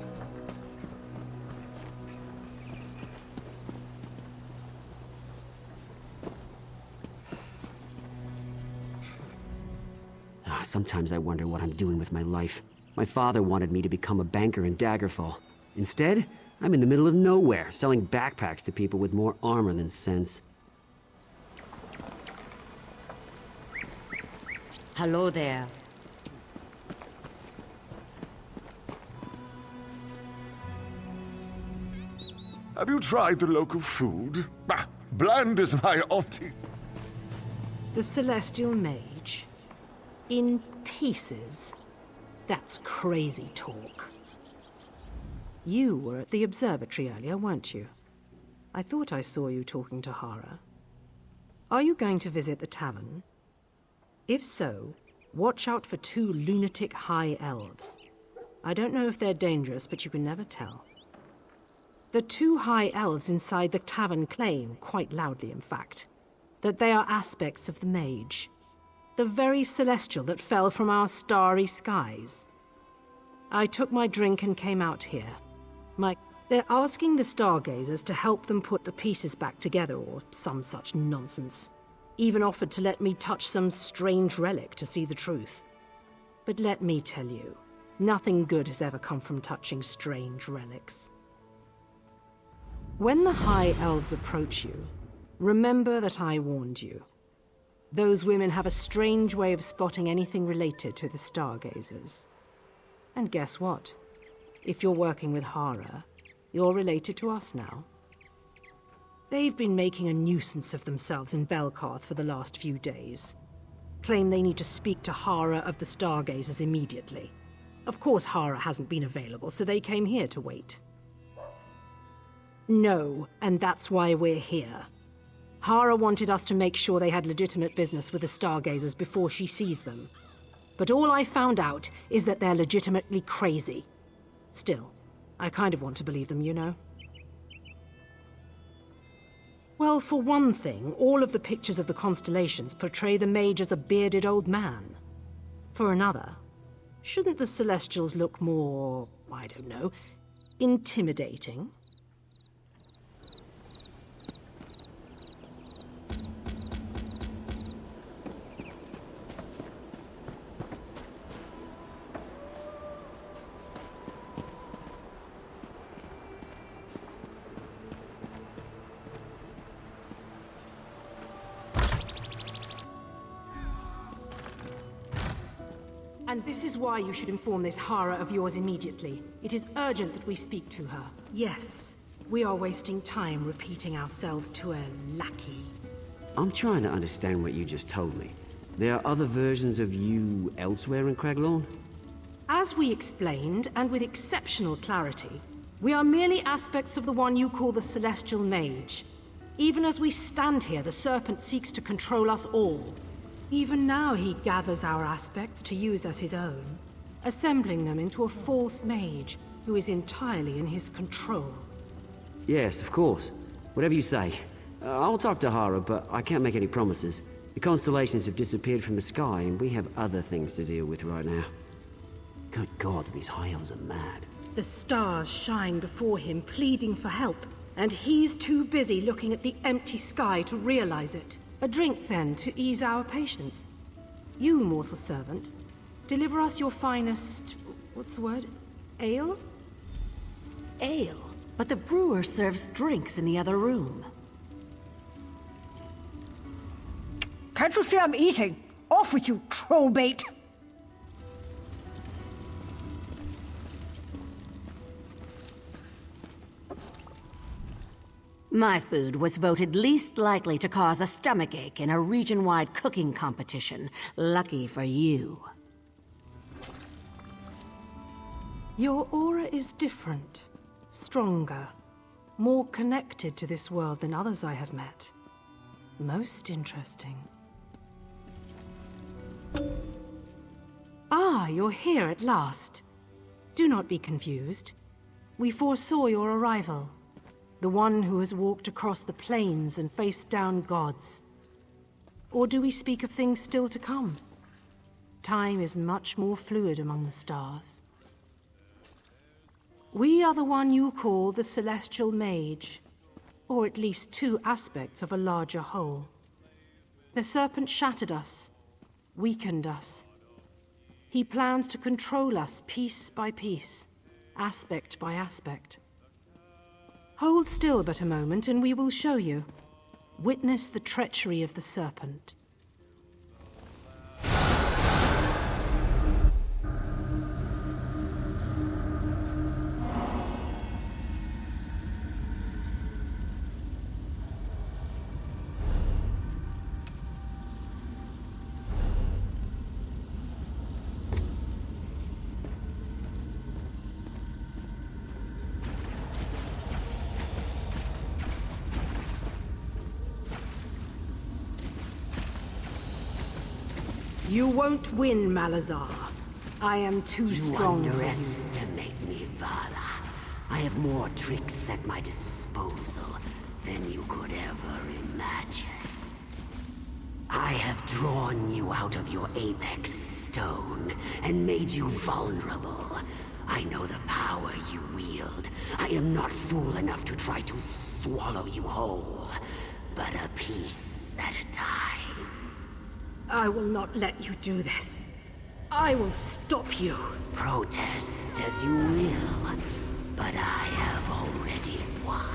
Sometimes I wonder what I'm doing with my life. My father wanted me to become a banker in Daggerfall. Instead, I'm in the middle of nowhere, selling backpacks to people with more armor than sense. Hello there. Have you tried the local food? Bah, bland as my auntie. The Celestial Mage. In pieces. That's crazy talk. You were at the observatory earlier, weren't you? I thought I saw you talking to Hara. Are you going to visit the tavern? If so, watch out for 2 lunatic high elves. I don't know if they're dangerous, but you can never tell. The 2 high elves inside the tavern claim, quite loudly in fact, that they are aspects of the mage. The very celestial that fell from our starry skies. I took my drink and came out here. They're asking the stargazers to help them put the pieces back together or some such nonsense. Even offered to let me touch some strange relic to see the truth. But let me tell you, nothing good has ever come from touching strange relics. When the High Elves approach you, remember that I warned you. Those women have a strange way of spotting anything related to the stargazers. And guess what? If you're working with Hara, you're related to us now. They've been making a nuisance of themselves in Belkarth for the last few days. Claim they need to speak to Hara of the stargazers immediately. Of course Hara hasn't been available, so they came here to wait. No, and that's why we're here. Hara wanted us to make sure they had legitimate business with the stargazers before she sees them. But all I found out is that they're legitimately crazy. Still, I kind of want to believe them, you know? Well, for one thing, all of the pictures of the constellations portray the mage as a bearded old man. For another, shouldn't the Celestials look more, I don't know, intimidating? And this is why you should inform this Hara of yours immediately. It is urgent that we speak to her. Yes, we are wasting time repeating ourselves to a lackey. I'm trying to understand what you just told me. There are other versions of you elsewhere in Kraglorn? As we explained, and with exceptional clarity, we are merely aspects of the one you call the Celestial Mage. Even as we stand here, the Serpent seeks to control us all. Even now he gathers our aspects to use as his own, assembling them into a false mage who is entirely in his control. Yes, of course. Whatever you say. I'll talk to Hara, but I can't make any promises. The constellations have disappeared from the sky, and we have other things to deal with right now. Good God, these high elves are mad. The stars shine before him, pleading for help, and he's too busy looking at the empty sky to realize it. A drink, then, to ease our patience. You, mortal servant, deliver us your finest... what's the word? Ale? Ale? But the brewer serves drinks in the other room. Can't you see I'm eating? Off with you, trollbait! My food was voted least likely to cause a stomachache in a region-wide cooking competition. Lucky for you. Your aura is different, stronger, more connected to this world than others I have met. Most interesting. Ah, you're here at last. Do not be confused. We foresaw your arrival. The one who has walked across the plains and faced down gods? Or do we speak of things still to come? Time is much more fluid among the stars. We are the one you call the Celestial Mage, or at least two aspects of a larger whole. The Serpent shattered us, weakened us. He plans to control us piece by piece, aspect by aspect. Hold still but a moment and we will show you. Witness the treachery of the Serpent. You won't win, Malazar. I am too strong for you. You underestimate me, Vala. I have more tricks at my disposal than you could ever imagine. I have drawn you out of your apex stone and made you vulnerable. I know the power you wield. I am not fool enough to try to swallow you whole, but a piece at a time. I will not let you do this. I will stop you. Protest as you will, but I have already won.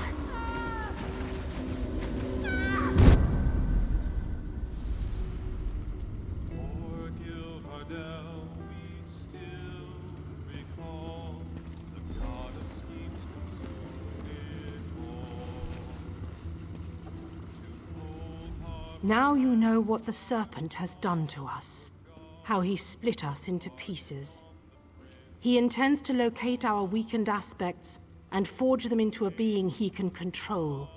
Now you know what the Serpent has done to us. How he split us into pieces. He intends to locate our weakened aspects and forge them into a being he can control.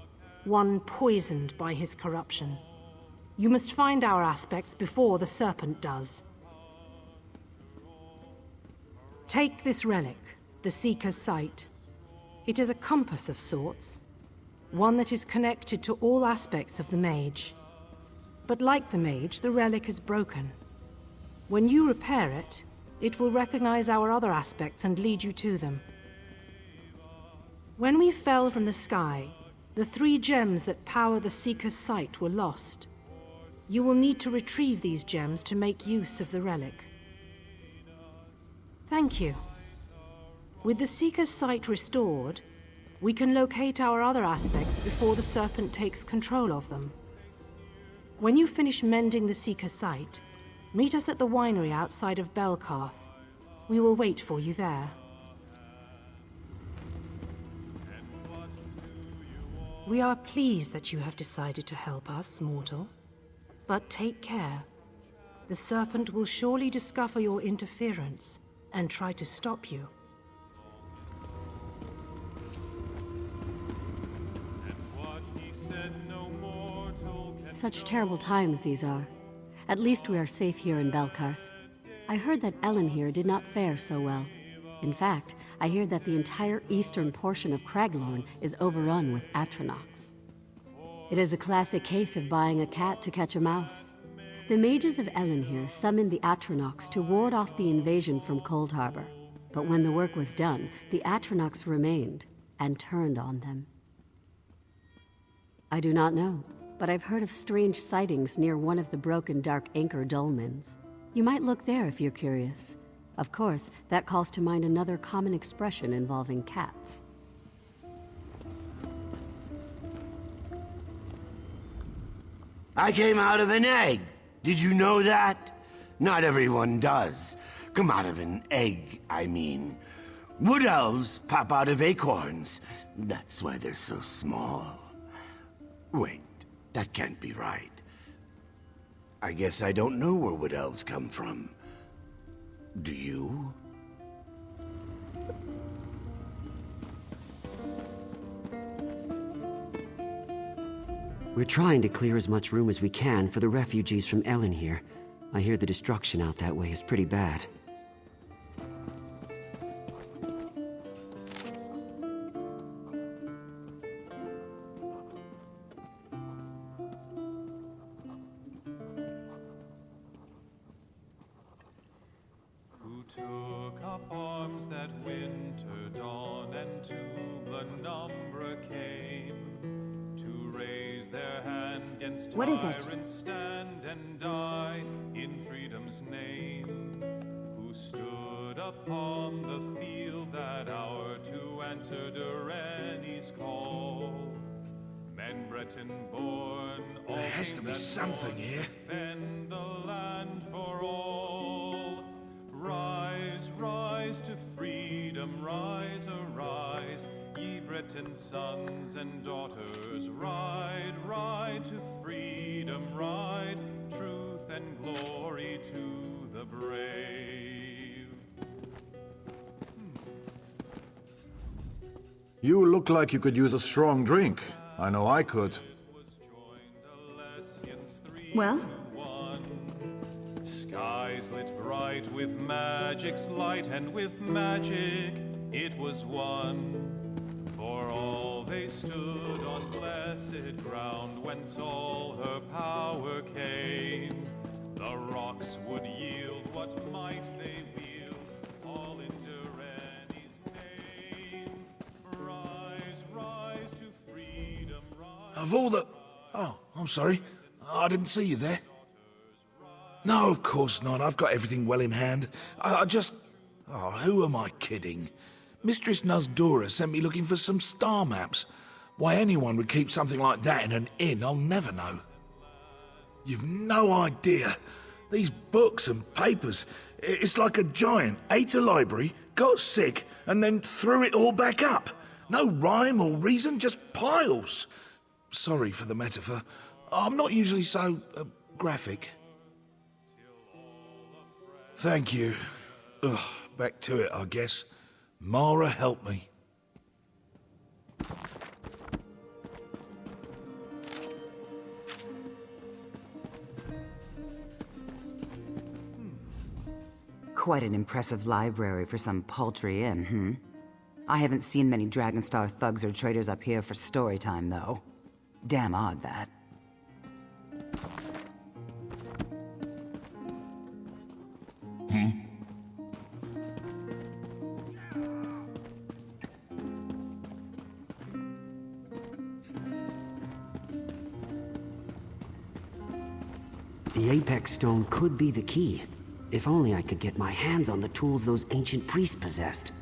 One poisoned by his corruption. You must find our aspects before the Serpent does. Take this relic, the Seeker's Sight. It is a compass of sorts. One that is connected to all aspects of the mage. But like the mage, the relic is broken. When you repair it, it will recognize our other aspects and lead you to them. When we fell from the sky, the 3 gems that power the Seeker's Sight were lost. You will need to retrieve these gems to make use of the relic. Thank you. With the Seeker's Sight restored, we can locate our other aspects before the Serpent takes control of them. When you finish mending the Seeker's Sight, meet us at the winery outside of Belkarth. We will wait for you there. We are pleased that you have decided to help us, mortal. But take care. The Serpent will surely discover your interference and try to stop you. Such terrible times these are. At least we are safe here in Belkarth. I heard that Ellen here did not fare so well. In fact, I hear that the entire eastern portion of Kraglorn is overrun with Atronachs. It is a classic case of buying a cat to catch a mouse. The mages of Ellen here summoned the Atronachs to ward off the invasion from Cold Harbor. But when the work was done, the Atronachs remained and turned on them. I do not know, but I've heard of strange sightings near one of the broken Dark Anchor dolmens. You might look there if you're curious. Of course, that calls to mind another common expression involving cats. I came out of an egg. Did you know that? Not everyone does. Come out of an egg, I mean. Wood elves pop out of acorns. That's why they're so small. Wait, that can't be right. I guess I don't know where wood elves come from. Do you? We're trying to clear as much room as we can for the refugees from Ellen here. I hear the destruction out that way is pretty bad. that winter dawn, and to Glenumbra came to raise their hand against What is it? tyrants, stand and die in freedom's name. Who stood upon the field that hour to answer Durrani's call. Men Breton born, There has to be something here. defend the land for all. Rise, rise to freedom, rise, arise, ye Breton sons and daughters. Ride, ride to freedom, ride, truth and glory to the brave. You look like you could use a strong drink. I know I could. Well? Skies lit bright with magic's light, and with magic it was won. For all they stood on blessed ground, whence all her power came. The rocks would yield what might they wield, all in Durrani's name. Rise, rise to freedom, rise. Of all the... Oh, I'm sorry. I didn't see you there. No, of course not. I've got everything well in hand. I just... Oh, who am I kidding? Mistress Nuzdora sent me looking for some star maps. Why anyone would keep something like that in an inn, I'll never know. You've no idea. These books and papers, it's like a giant ate a library, got sick, and then threw it all back up. No rhyme or reason, just piles. Sorry for the metaphor. I'm not usually so graphic. Thank you. Ugh, back to it, I guess. Mara, help me. Quite an impressive library for some paltry inn, hmm? I haven't seen many Dragonstar thugs or traders up here for story time, though. Damn odd, that. The Apex Stone could be the key. If only I could get my hands on the tools those ancient priests possessed.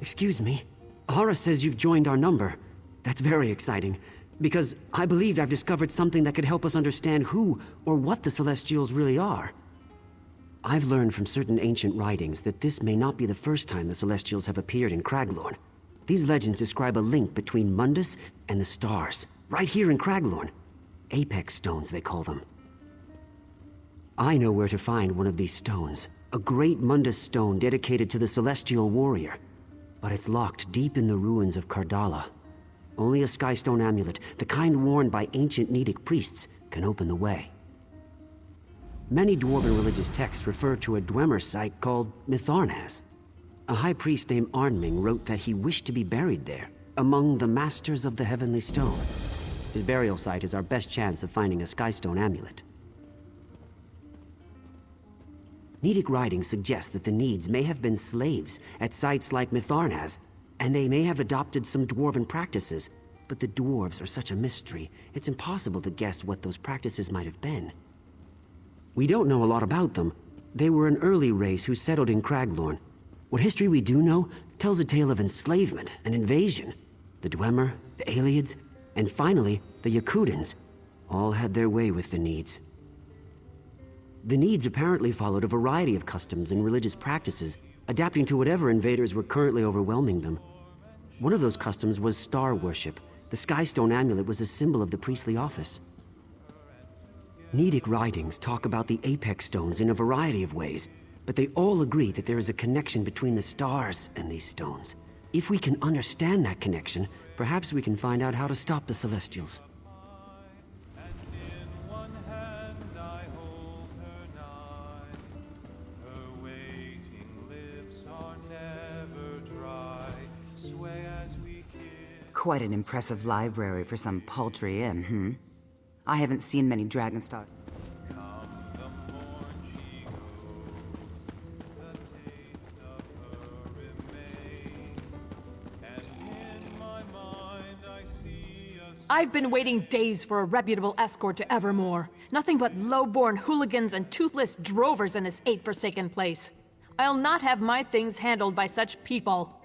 Excuse me. Ahara says you've joined our number. That's very exciting, because I believe I've discovered something that could help us understand who or what the Celestials really are. I've learned from certain ancient writings that this may not be the first time the Celestials have appeared in Kraglorn. These legends describe a link between Mundus and the stars, right here in Kraglorn. Apex Stones, they call them. I know where to find one of these stones, a great Mundus stone dedicated to the Celestial Warrior. But it's locked deep in the ruins of Kardala. Only a Skystone amulet, the kind worn by ancient Nedic priests, can open the way. Many Dwarven religious texts refer to a Dwemer site called Mitharnaz. A high priest named Arnming wrote that he wished to be buried there, among the Masters of the Heavenly Stone. His burial site is our best chance of finding a Skystone amulet. Nedic writings suggest that the Needs may have been slaves at sites like Mitharnaz, and they may have adopted some Dwarven practices, but the dwarves are such a mystery, it's impossible to guess what those practices might have been. We don't know a lot about them. They were an early race who settled in Kraglorn. What history we do know tells a tale of enslavement and invasion. The Dwemer, the Aelids, and finally, the Yakudans, all had their way with the Needs. The Needs apparently followed a variety of customs and religious practices, adapting to whatever invaders were currently overwhelming them. One of those customs was star worship. The Skystone amulet was a symbol of the priestly office. Nedic writings talk about the Apex Stones in a variety of ways, but they all agree that there is a connection between the stars and these stones. If we can understand that connection, perhaps we can find out how to stop the Celestials. Quite an impressive library for some paltry inn, hmm? I haven't seen many Dragonstar... I've been waiting days for a reputable escort to Evermore. Nothing but low-born hooligans and toothless drovers in this hate-forsaken place. I'll not have my things handled by such people.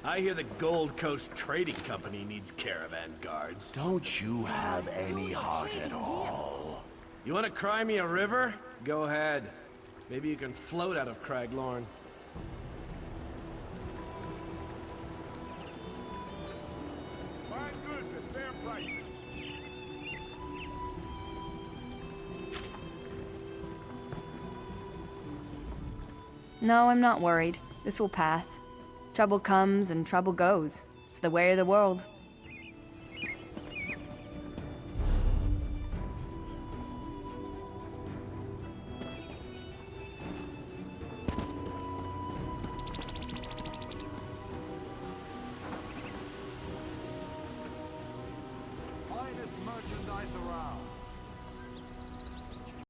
I hear the Gold Coast Trading Company needs caravan guards. Don't you have any heart at all? You want to cry me a river? Go ahead. Maybe you can float out of Kraglorn. Fine goods at fair prices. No, I'm not worried. This will pass. Trouble comes and trouble goes. It's the way of the world.